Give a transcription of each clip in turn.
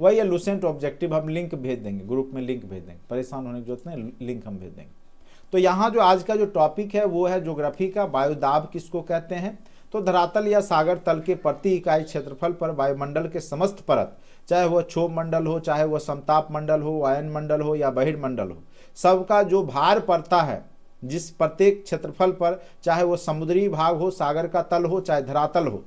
वही है Lucent objective, हम लिंक भेज देंगे, ग्रुप में लिंक भेज देंगे, परेशान होने की जरूरत नहीं, लिंक हम भेज देंगे। तो यहाँ जो आज का जो टॉपिक है वो है ज्योग्राफी का, वायुदाब किसको कहते हैं। तो धरातल या सागर तल के प्रति इकाई क्षेत्रफल पर वायुमंडल के समस्त परत, चाहे वह क्षोभ मंडल हो, चाहे वह समताप मंडल हो, वायन मंडल हो या बहिर्मंडल हो, सबका जो भार पड़ता है जिस प्रत्येक क्षेत्रफल पर, चाहे वो समुद्री भाग हो, सागर का तल हो, चाहे धरातल हो,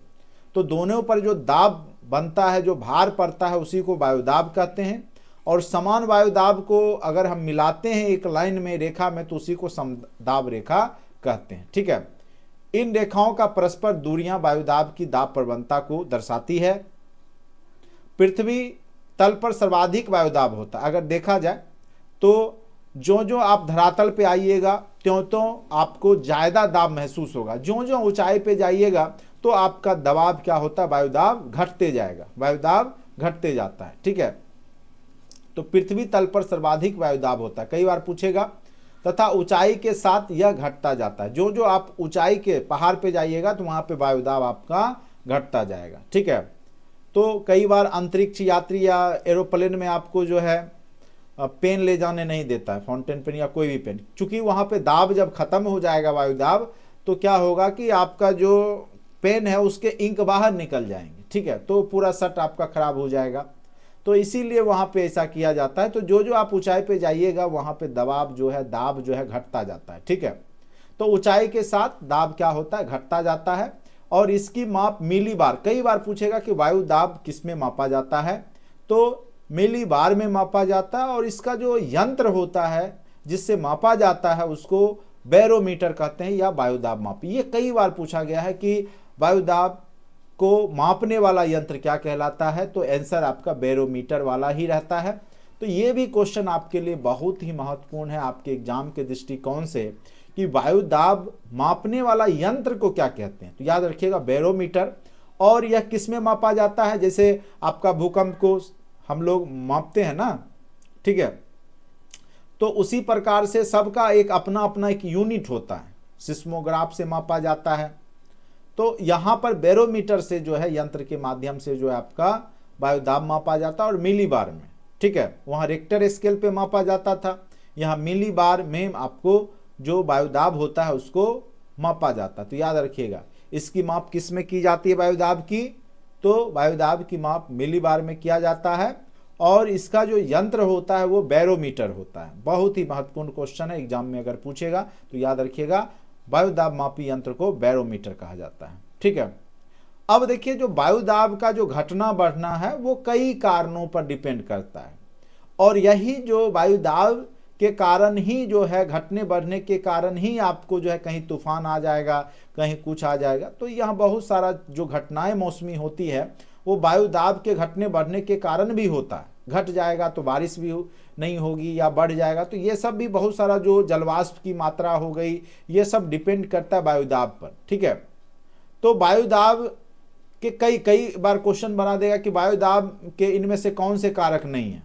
तो दोनों पर जो दाब बनता है, जो भार पड़ता है, उसी को वायुदाब कहते हैं। और समान वायुदाब को अगर हम मिलाते हैं एक लाइन में, रेखा में, तो उसी को समदाब रेखा कहते हैं। ठीक है, इन रेखाओं का परस्पर दूरियां वायुदाब की दाब प्रवणता को दर्शाती है। पृथ्वी तल पर सर्वाधिक वायुदाब होता है। अगर देखा जाए तो जो जो आप धरातल पे आइएगा त्यों त्यों आपको ज़्यादा दाब महसूस होगा, जो जो ऊंचाई पे जाइएगा तो आपका दबाव क्या होता है, वायुदाब घटते जाएगा, वायुदाब घटते जाता है। ठीक है, तो पृथ्वी तल पर सर्वाधिक वायुदाब होता है, कई बार पूछेगा, तथा ऊंचाई के साथ यह घटता जाता है। जो जो आप ऊंचाई के पहाड़ पे जाइएगा तो वहां पे वायुदाब आपका घटता जाएगा। ठीक है, तो कई बार अंतरिक्ष यात्री या एरोप्लेन में आपको जो है पेन ले जाने नहीं देता है, फाउंटेन पेन या कोई भी पेन, चूंकि वहां पे दाब जब खत्म हो जाएगा वायुदाब, तो क्या होगा कि आपका जो पेन है उसके इंक बाहर निकल जाएंगे। ठीक है, तो पूरा शर्ट आपका खराब हो जाएगा, तो इसीलिए वहां पे ऐसा किया जाता है। तो जो जो आप ऊंचाई पे जाइएगा वहां पे दबाव जो है, दाब जो है घटता जाता है। ठीक है, तो ऊंचाई के साथ दाब क्या होता है, घटता जाता है। और इसकी माप मिली बार, कई बार पूछेगा कि वायु दाब किस में मापा जाता है, तो मिली बार में मापा जाता है। और इसका जो यंत्र होता है जिससे मापा जाता है उसको बैरोमीटर कहते हैं या वायुदाब मापी। ये कई बार पूछा गया है कि वायुदाब को मापने वाला यंत्र क्या कहलाता है, तो आंसर आपका बैरोमीटर वाला ही रहता है। तो ये भी क्वेश्चन आपके लिए बहुत ही महत्वपूर्ण है आपके एग्जाम के दृष्टिकोण से कि वायुदाब मापने वाला यंत्र को क्या कहते हैं। तो याद रखिएगा बैरोमीटर। और यह किस में मापा जाता है, जैसे आपका भूकंप को हम लोग मापते हैं ना, ठीक है, तो उसी प्रकार से सबका एक अपना अपना एक यूनिट होता है, सिस्मोग्राफ से मापा जाता है। तो यहाँ पर बैरोमीटर से जो है यंत्र के माध्यम से जो है आपका वायुदाब मापा जाता है और मिली बार में। ठीक है, वहाँ रिक्टर स्केल पे मापा जाता था, यहाँ मिली बार में आपको जो वायुदाब होता है उसको मापा जाता है। तो याद रखिएगा इसकी माप किस में की जाती है वायुदाब की, तो वायुदाब की माप मिली बार में किया जाता है। और इसका जो यंत्र होता है वो बैरोमीटर होता है। बहुत ही महत्वपूर्ण क्वेश्चन है, एग्जाम में अगर पूछेगा तो याद रखिएगा वायुदाब मापी यंत्र को बैरोमीटर कहा जाता है। ठीक है, अब देखिए जो वायुदाब का जो घटना बढ़ना है वो कई कारणों पर डिपेंड करता है। और यही जो वायुदाब के कारण ही जो है, घटने बढ़ने के कारण ही आपको जो है कहीं तूफान आ जाएगा, कहीं कुछ आ जाएगा। तो यहाँ बहुत सारा जो घटनाएं मौसमी होती है वो वायुदाब के घटने बढ़ने के कारण भी होता है। घट जाएगा तो बारिश भी नहीं होगी या बढ़ जाएगा, तो ये सब भी बहुत सारा जो जलवाष्प की मात्रा हो गई, ये सब डिपेंड करता है वायुदाब पर। ठीक है, तो वायुदाब के कई बार क्वेश्चन बना देगा कि वायुदाब के इनमें से कौन से कारक नहीं है,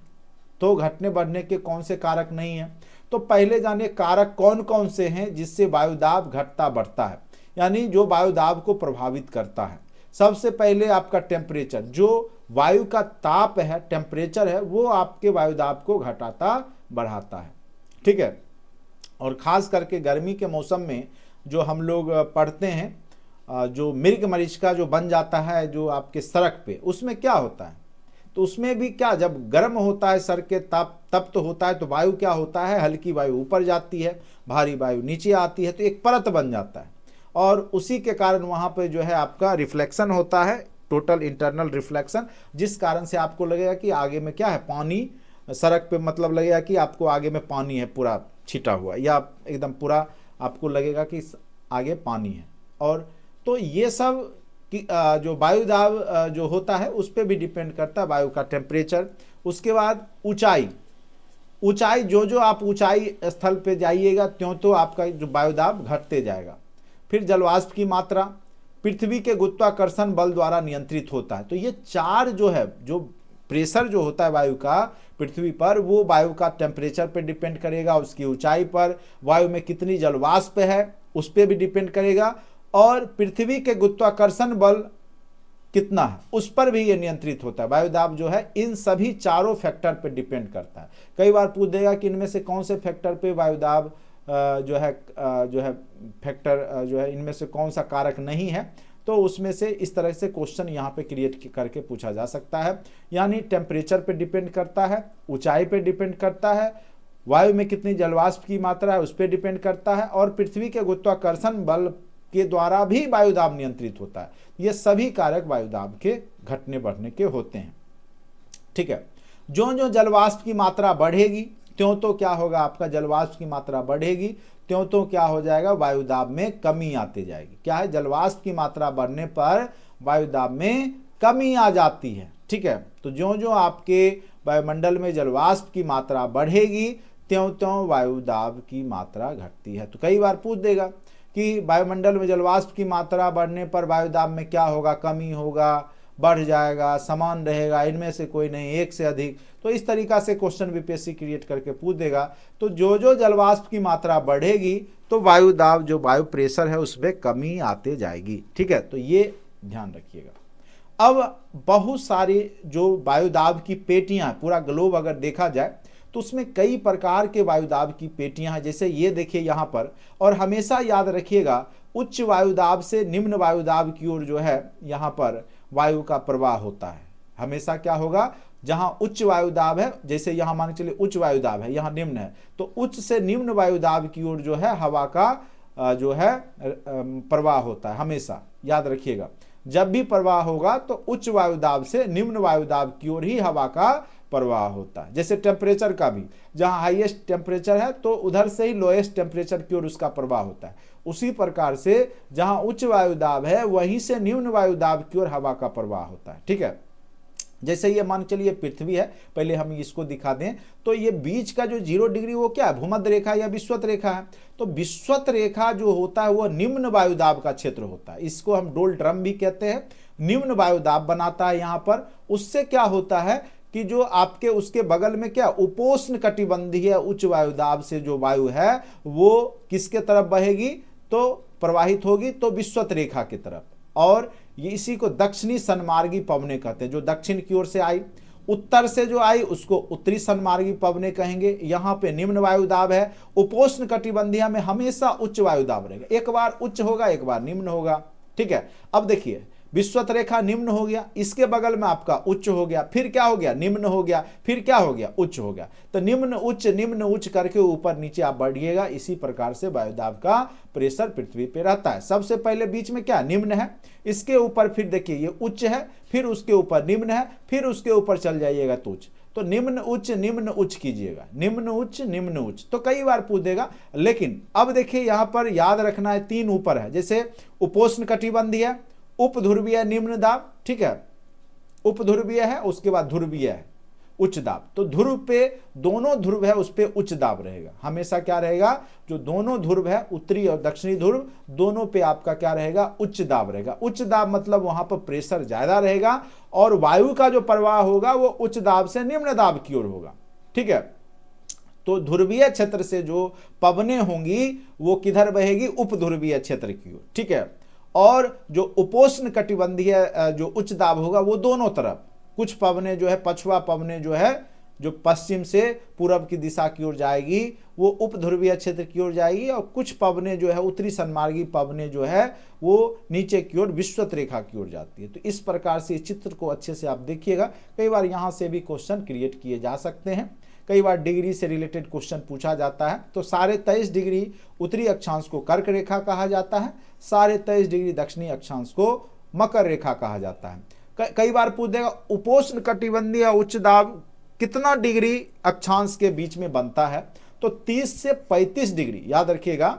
तो घटने बढ़ने के कौन से कारक नहीं है। तो पहले जानिए कारक कौन कौन से हैं जिससे वायुदाब घटता बढ़ता है, यानी जो वायुदाब को प्रभावित करता है। सबसे पहले आपका टेम्परेचर, जो वायु का ताप है, टेम्परेचर है, वो आपके वायुदाब को घटाता बढ़ाता है। ठीक है, और खास करके गर्मी के मौसम में जो हम लोग पढ़ते हैं, जो मृग मरीचिका जो बन जाता है जो आपके सड़क पे, उसमें क्या होता है, तो उसमें भी क्या, जब गर्म होता है सर के ताप तप्त होता है तो वायु क्या होता है, हल्की वायु ऊपर जाती है, भारी वायु नीचे आती है, तो एक परत बन जाता है। और उसी के कारण वहाँ पे जो है आपका रिफ्लेक्शन होता है, टोटल इंटरनल रिफ्लेक्शन, जिस कारण से आपको लगेगा कि आगे में क्या है, पानी सड़क पे, मतलब लगेगा कि आपको आगे में पानी है पूरा छिटा हुआ, या एकदम पूरा आपको लगेगा कि आगे पानी है। और तो ये सब कि जो वायुदाब जो होता है उस पर भी डिपेंड करता है, वायु का टेम्परेचर। उसके बाद ऊंचाई, ऊंचाई जो जो आप ऊंचाई स्थल पे जाइएगा त्यों तो आपका जो वायुदाब घटते जाएगा। फिर जलवाष्प की मात्रा पृथ्वी के गुरुत्वाकर्षण बल द्वारा नियंत्रित होता है। तो ये चार जो है, जो प्रेशर जो होता है वायु का पृथ्वी पर, वो वायु का टेम्परेचर पे डिपेंड करेगा, उसकी ऊंचाई पर, वायु में कितनी जलवाष्प है उस पर भी डिपेंड करेगा, और पृथ्वी के गुरुत्वाकर्षण बल कितना है, उस पर भी ये नियंत्रित होता है। वायुदाब जो है इन सभी चारों फैक्टर पे डिपेंड करता है। कई बार पूछ देगा कि इनमें से कौन से फैक्टर पे वायुदाब जो है फैक्टर जो है इनमें से कौन सा कारक नहीं है, तो उसमें से इस तरह से क्वेश्चन यहाँ पे क्रिएट करके पूछा जा सकता है। यानी टेम्परेचर पे डिपेंड करता है, ऊंचाई पे डिपेंड करता है, वायु में कितनी जलवाष्प की मात्रा है उस पर डिपेंड करता है, और पृथ्वी के गुरुत्वाकर्षण बल के द्वारा भी वायुदाब नियंत्रित होता है। ये सभी कारक वायुदाब के घटने बढ़ने के होते हैं। ठीक है, जो जो जलवाष्प की मात्रा बढ़ेगी त्यों तो क्या होगा, आपका जलवाष्प की मात्रा बढ़ेगी त्यों तो क्या हो जाएगा, वायुदाब में कमी आती जाएगी। क्या है, जलवाष्प की मात्रा बढ़ने पर वायुदाब में कमी आ जाती है। ठीक है, तो जो जो आपके वायुमंडल में जलवाष्प की मात्रा बढ़ेगी त्यों त्यों वायुदाब की मात्रा घटती है। तो कई बार पूछ देगा कि वायुमंडल में जलवाष्प की मात्रा बढ़ने पर वायुदाब में क्या होगा, कमी होगा, बढ़ जाएगा, समान रहेगा, इनमें से कोई नहीं, एक से अधिक। तो इस तरीका से क्वेश्चन बीपीएससी क्रिएट करके पूछ देगा। तो जो जो जलवाष्प की मात्रा बढ़ेगी तो वायुदाब जो वायु प्रेशर है उसमें कमी आते जाएगी। ठीक है, तो ये ध्यान रखिएगा। अब बहुत सारी जो वायुदाब की पेटियां, पूरा ग्लोब अगर देखा जाए तो उसमें कई प्रकार के वायुदाब की पेटियां हैं। जैसे ये देखिए यहाँ पर, और हमेशा याद रखिएगा उच्च वायुदाब से निम्न वायुदाब की ओर जो है यहाँ पर वायु का प्रवाह होता है। हमेशा क्या होगा, जहां उच्च वायुदाब है, जैसे यहां मान के चलिए उच्च वायुदाब है, यहां निम्न है, तो उच्च से निम्न वायुदाब की ओर जो है हवा का जो है प्रवाह होता है। हमेशा याद रखिएगा, जब भी प्रवाह होगा तो उच्च वायुदाब से निम्न वायुदाब की ओर ही हवा का प्रवाह होता है। जैसे टेम्परेचर का भी, जहां हाईएस्ट टेम्परेचर है तो उधर से ही लोएस्ट टेम्परेचर की ओर उसका प्रवाह होता है। उसी प्रकार से जहां उच्च वायुदाब है वहीं से निम्न वायुदाब की ओर हवा का प्रवाह होता है। ठीक है, जैसे ये मान चलिए पृथ्वी है, पहले हम इसको दिखा दें, तो ये बीच का जो 0 डिग्री वो क्या है, भूमध्य रेखा या विषुवत रेखा है। तो विषुवत रेखा जो होता है वो निम्न वायुदाब का क्षेत्र होता है। इसको हम डोल ड्रम भी कहते हैं। निम्न वायुदाब बनाता है यहाँ पर। उससे क्या होता है कि जो आपके उसके बगल में क्या उपोष्ण कटिबंधीय उच्च वायुदाब से जो वायु है वो किसके तरफ बहेगी, तो प्रवाहित होगी, तो विषुवत रेखा की तरफ। और ये इसी को दक्षिणी सन्मार्गी पवने कहते हैं। जो दक्षिण की ओर से आई, उत्तर से जो आई उसको उत्तरी सन्मार्गी पवने कहेंगे। यहाँ पे निम्न वायुदाब है। उपोष्ण कटिबंधीय में हमेशा उच्च वायुदाब रहेगा, एक बार उच्च होगा एक बार निम्न होगा। ठीक है, अब देखिए विषुवत रेखा निम्न हो गया, इसके बगल में आपका उच्च हो गया, फिर क्या हो गया, निम्न हो गया, फिर क्या हो गया, उच्च हो गया। तो निम्न उच्च करके ऊपर नीचे आप बढ़िएगा। इसी प्रकार से वायुदाब का प्रेशर पृथ्वी पे रहता है। सबसे पहले बीच में क्या निम्न है, इसके ऊपर फिर देखिए ये उच्च है, फिर उसके ऊपर निम्न है, फिर उसके ऊपर चल जाइएगा तो उच्च। तो निम्न उच्च कीजिएगा, निम्न उच्च। तो कई बार पूछ देगा। लेकिन अब देखिए यहाँ पर याद रखना है 3 ऊपर है। जैसे उपोष्ण कटिबंधीय है, उपध्रुवीय निम्न दाब, ठीक है, उपध्रुवीय है, उसके बाद ध्रुवीय है उच्च दाब। तो ध्रुव पे दोनों ध्रुव है उस पे उच्च दाब रहेगा। हमेशा क्या रहेगा, जो दोनों ध्रुव है उत्तरी और दक्षिणी ध्रुव दोनों पे आपका क्या रहेगा, उच्च दाब रहेगा। उच्च दाब मतलब वहां पर प्रेशर ज्यादा रहेगा और वायु का जो प्रवाह होगा वो उच्च दाब से निम्न दाब की ओर होगा। ठीक है, तो ध्रुवीय क्षेत्र से जो पवनें होंगी वो किधर बहेगी, उपध्रुवीय क्षेत्र की ओर। ठीक है, और जो उपोष्ण कटिबंधीय जो उच्च दाब होगा वो दोनों तरफ, कुछ पवने जो है पछुआ पवने जो है जो पश्चिम से पूरब की दिशा की ओर जाएगी वो उपध्रुवीय क्षेत्र की ओर जाएगी, और कुछ पवने जो है उत्तरी सन्मार्गी पवने जो है वो नीचे की ओर विषुवत रेखा की ओर जाती है। तो इस प्रकार से इस चित्र को अच्छे से आप देखिएगा। कई बार यहाँ से भी क्वेश्चन क्रिएट किए जा सकते हैं। कई बार डिग्री से रिलेटेड क्वेश्चन पूछा जाता है। तो 23.5 डिग्री उत्तरी अक्षांश को कर्क रेखा कहा जाता है, 23.5 डिग्री दक्षिणी अक्षांश को मकर रेखा कहा जाता है। कई बार पूछ देगा उपोष्ण कटिबंधीय उच्च दाब कितना डिग्री अक्षांश के बीच में बनता है, तो 30 से 35 डिग्री, याद रखिएगा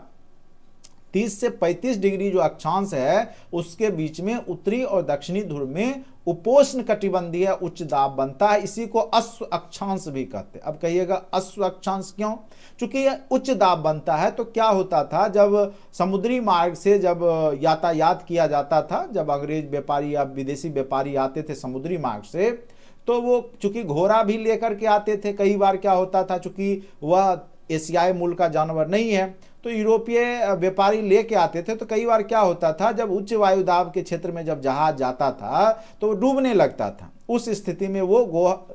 30 से 35 डिग्री जो अक्षांश है उसके बीच में उत्तरी और दक्षिणी ध्रुव में उपोष्ण कटिबंधीय उच्च दाब बनता है। इसी को अश्व अक्षांश भी कहते हैं। अब कहिएगा अश्व अक्षांश क्यों, क्योंकि यह उच्च दाब बनता है। तो क्या होता था, जब समुद्री मार्ग से जब यातायात किया जाता था, जब अंग्रेज व्यापारी या विदेशी व्यापारी आते थे समुद्री मार्ग से, तो वो चूंकि घोड़ा भी लेकर के आते थे। कई बार क्या होता था, चूंकि वह एशियाई मूल का जानवर नहीं है। तो यूरोपीय व्यापारी लेके आते थे। तो कई बार क्या होता था, जब उच्च वायुदाब के क्षेत्र में जब जहाज जाता था तो वो डूबने लगता था। उस स्थिति में वो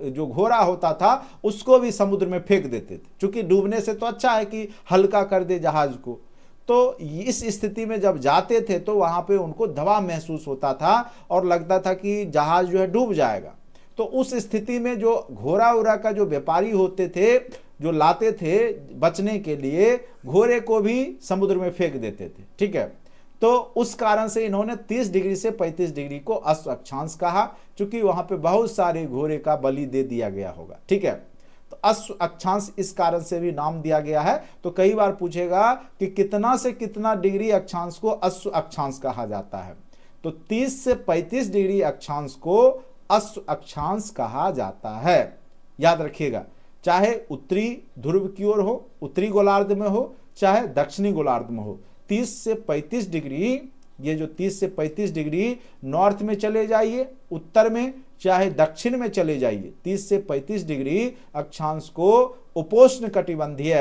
जो घोड़ा होता था उसको भी समुद्र में फेंक देते थे, क्योंकि डूबने से तो अच्छा है कि हल्का कर दे जहाज को। तो इस स्थिति में जब जाते थे तो वहां पे उनको दबाव महसूस होता था और लगता था कि जहाज जो है डूब जाएगा। तो उस स्थिति में जो घोड़ा उड़ा का जो व्यापारी होते थे, जो लाते थे बचने के लिए, घोड़े को भी समुद्र में फेंक देते थे। ठीक है, तो उस कारण से इन्होंने 30 डिग्री से 35 डिग्री को अश्व अक्षांश कहा, क्योंकि वहां पे बहुत सारे घोड़े का बलि दे दिया गया होगा। ठीक है, तो अश्व अक्षांश इस कारण से भी नाम दिया गया है। तो कई बार पूछेगा कि कितना से कितना डिग्री अक्षांश को अश्व अक्षांश कहा जाता है। तो 30 से 35 डिग्री अक्षांश को अश्व अक्षांश कहा जाता है। याद रखिएगा, चाहे उत्तरी ध्रुव की ओर हो, उत्तरी गोलार्ध में हो, चाहे दक्षिणी गोलार्ध में हो, 30 से 35 डिग्री, ये जो 30 से 35 डिग्री नॉर्थ में चले जाइए, उत्तर में चाहे दक्षिण में चले जाइए, 30 से 35 डिग्री अक्षांश को उपोष्ण कटिबंधीय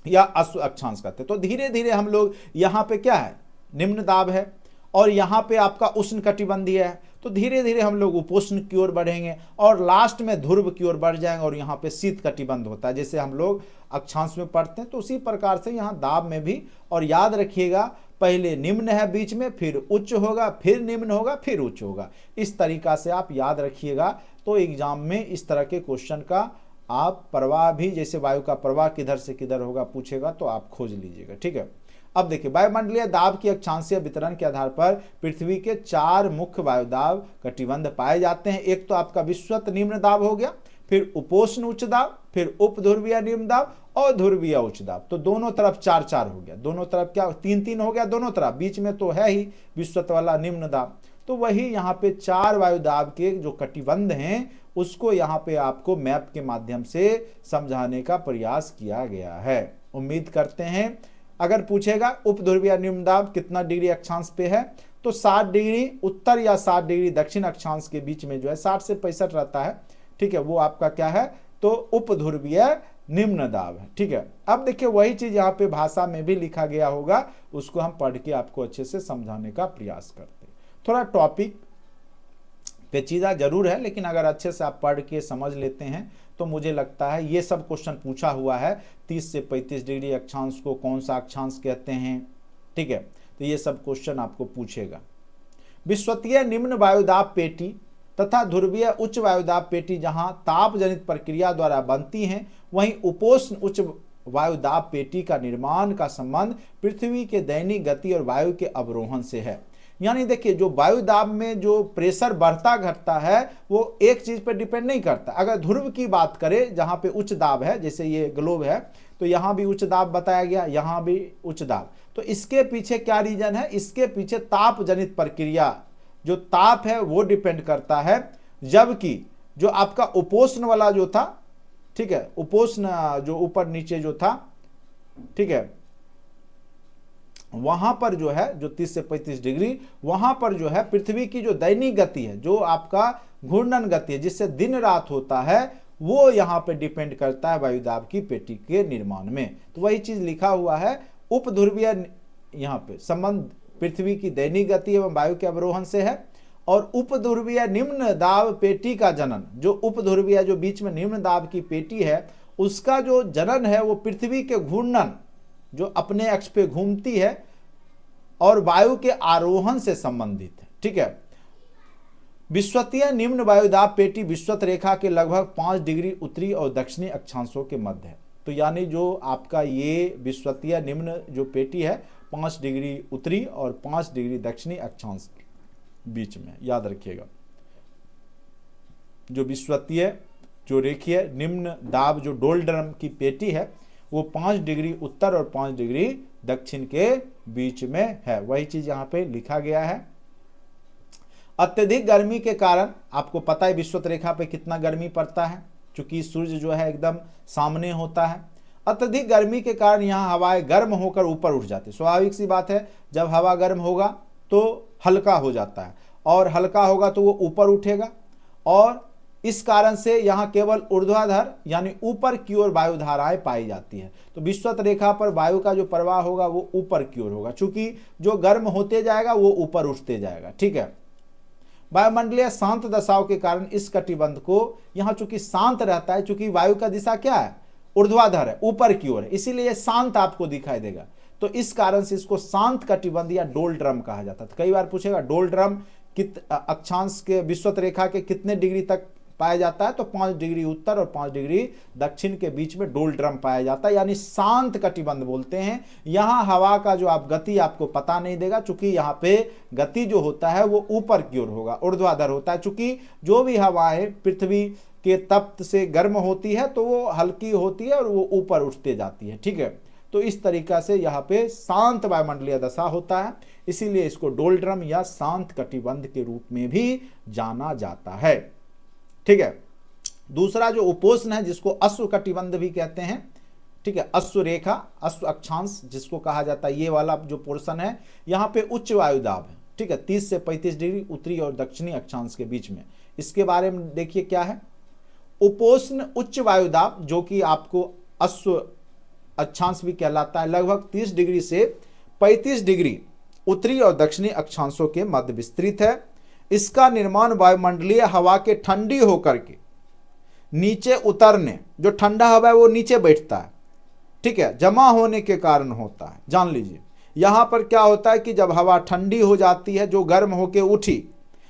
या अश्व अक्षांश कहते हैं। तो धीरे धीरे हम लोग यहाँ पे क्या है, निम्न दाब है, और यहाँ पे आपका उष्ण कटिबंधीय है। तो धीरे धीरे हम लोग उपोष्ण की ओर बढ़ेंगे और लास्ट में ध्रुव की ओर बढ़ जाएंगे, और यहाँ पे शीत कटिबंध होता है, जैसे हम लोग अक्षांश में पढ़ते हैं। तो उसी प्रकार से यहाँ दाब में भी, और याद रखिएगा पहले निम्न है बीच में, फिर उच्च होगा, फिर निम्न होगा, फिर उच्च होगा। इस तरीका से आप याद रखिएगा। तो एग्जाम में इस तरह के क्वेश्चन का आप प्रवाह भी, जैसे वायु का प्रवाह किधर से किधर होगा पूछेगा तो आप खोज लीजिएगा। ठीक है, अब देखिए वायुमंडलीय दाब की अक्षांशीय वितरण के आधार पर पृथ्वी के 4 मुख्य वायुदाब कटिबंध पाए जाते हैं। एक तो आपका विश्वत निम्न दाब हो गया, फिर उपोष्ण उच्च दाब, फिर उपध्रुवीय निम्न दाब और ध्रुवीय उच्च दाब। तो दोनों तरफ 4-4 हो गया, दोनों तरफ क्या 3-3 हो गया दोनों तरफ, बीच में तो है ही विश्वत वाला निम्न दाब। तो वही यहाँ पे 4 वायुदाब के जो कटिबंध हैं उसको यहाँ पे आपको मैप के माध्यम से समझाने का प्रयास किया गया है। उम्मीद करते हैं अगर पूछेगा उपध्रुवीय निम्न दाब कितना डिग्री अक्षांश पे है, तो 60 डिग्री उत्तर या 60 डिग्री दक्षिण अक्षांश के बीच में जो है 60 से 65 रहता है। ठीक है, वो आपका क्या है, तो उपध्रुवीय निम्न दाब है। ठीक है, अब देखिए वही चीज यहाँ पे भाषा में भी लिखा गया होगा, उसको हम पढ़ के आपको अच्छे से समझाने का प्रयास करते हैं। थोड़ा टॉपिक पेचीदा जरूर है, लेकिन अगर अच्छे से आप पढ़ के समझ लेते हैं तो मुझे लगता है ये सब क्वेश्चन पूछा हुआ है। 30 से 35 डिग्री अक्षांश को कौन सा अक्षांश कहते हैं, ठीक है, तो ये सब क्वेश्चन आपको पूछेगा। विश्वतीय निम्न वायुदाब पेटी तथा ध्रुवीय उच्च वायुदाब पेटी जहां ताप जनित प्रक्रिया द्वारा बनती हैं, वहीं उपोष्ण उच्च वायुदाब पेटी का निर्माण का संबंध पृथ्वी के दैनिक गति और वायु के अवरोहण से है। यानी देखिए जो वायुदाब में जो प्रेशर बढ़ता घटता है वो एक चीज पर डिपेंड नहीं करता। अगर ध्रुव की बात करें जहां पे उच्च दाब है, जैसे ये ग्लोब है तो यहां भी उच्च दाब बताया गया, यहां भी उच्च दाब, तो इसके पीछे क्या रीजन है, इसके पीछे ताप जनित प्रक्रिया, जो ताप है वो डिपेंड करता है। जबकि जो आपका उपोष्ण वाला जो था, ठीक है, उपोष्ण जो ऊपर नीचे जो था, ठीक है, वहां पर जो है जो 30 से 35 डिग्री, वहां पर जो है पृथ्वी की जो दैनिक गति है, जो आपका घूर्णन गति है जिससे दिन रात होता है, वो यहां पे डिपेंड करता है वायुदाब की पेटी के निर्माण में। तो वही चीज लिखा हुआ है, उपध्रुवीय यहाँ पे संबंध पृथ्वी की दैनिक गति एवं वायु के अवरोहण से है, और उपध्रुवीय निम्न दाब पेटी का जनन, जो उपध्रुवीय जो बीच में निम्न दाब की पेटी है उसका जो जनन है वो पृथ्वी के घूर्णन जो अपने अक्ष पे घूमती है और वायु के आरोहण से संबंधित है। ठीक है, विश्वतीय निम्न वायुदाब पेटी विश्वत रेखा के लगभग 5 डिग्री उत्तरी और दक्षिणी अक्षांशों के मध्य है। तो यानी जो आपका ये विश्वतीय निम्न जो पेटी है 5 डिग्री उत्तरी और 5 डिग्री दक्षिणी अक्षांश बीच में, याद रखिएगा। जो विश्वतीय जो रेखीय निम्न दाब जो डोलड्रम की पेटी है वो 5 डिग्री उत्तर और 5 डिग्री दक्षिण के बीच में है। वही चीज यहां पे लिखा गया है। अत्यधिक गर्मी के कारण आपको पता है विश्वत रेखा पे कितना गर्मी पड़ता है, क्योंकि सूर्य जो है एकदम सामने होता है। अत्यधिक गर्मी के कारण यहाँ हवाएं गर्म होकर ऊपर उठ जाती है। स्वाभाविक सी बात है, जब हवा गर्म होगा तो हल्का हो जाता है, और हल्का होगा तो वो ऊपर उठेगा, और इस कारण से यहां केवल ऊर्ध्वाधर यानी ऊपर की ओर वायु धाराएं पाई जाती है। तो विषुवत रेखा पर वायु का जो प्रवाह होगा वो ऊपर की ओर होगा, क्योंकि जो गर्म होते जाएगा वो ऊपर उठते जाएगा। ठीक है, वायुमंडलीय शांत दशाओं के कारण इस कटिबंध को यहां चूंकि शांत रहता है, चूंकि वायु का दिशा क्या है, ऊर्ध्वाधर है, ऊपर की ओर है, इसीलिए शांत आपको दिखाई देगा। तो इस कारण से इसको शांत कटिबंध या डोलड्रम कहा जाता है। तो कई बार पूछेगा डोलड्रम अक्षांश के विषुवत रेखा के कितने डिग्री तक पाया जाता है, तो 5 डिग्री उत्तर और 5 डिग्री दक्षिण के बीच में डोलड्रम पाया जाता है, यानी शांत कटिबंध बोलते हैं। यहां हवा का जो आप गति आपको पता नहीं देगा, चूंकि यहां पे गति जो होता है वो ऊपर की ओर होगा, ऊर्ध्वाधर होता है। चूंकि जो भी हवाएं पृथ्वी के तप्त से गर्म होती है तो वो हल्की होती है और वो ऊपर उठते जाती है। ठीक है, तो इस तरीका से यहाँ पे शांत वायुमंडलीय दशा होता है, इसीलिए इसको डोलड्रम या शांत कटिबंध के रूप में भी जाना जाता है। ठीक है, दूसरा जो उपोष्ण है जिसको अश्व कटिबंध भी कहते हैं। ठीक है, अश्व रेखा, अश्व अक्षांश जिसको कहा जाता है, ये वाला जो पोर्शन है यहाँ पे उच्च वायुदाब है। ठीक है, 30 से 35 डिग्री उत्तरी और दक्षिणी अक्षांश के बीच में। इसके बारे में देखिए क्या है, उपोष्ण उच्च वायुदाब जो कि आपको अश्व अक्षांश भी कहलाता है, लगभग 30 डिग्री से 35 डिग्री उत्तरी और दक्षिणी अक्षांशों के मध्य विस्तृत है। इसका निर्माण वायुमंडलीय हवा के ठंडी होकर के नीचे उतरने, जो ठंडा हवा है वो नीचे बैठता है, ठीक है, जमा होने के कारण होता है। जान लीजिए यहां पर क्या होता है कि जब हवा ठंडी हो जाती है, जो गर्म होके उठी,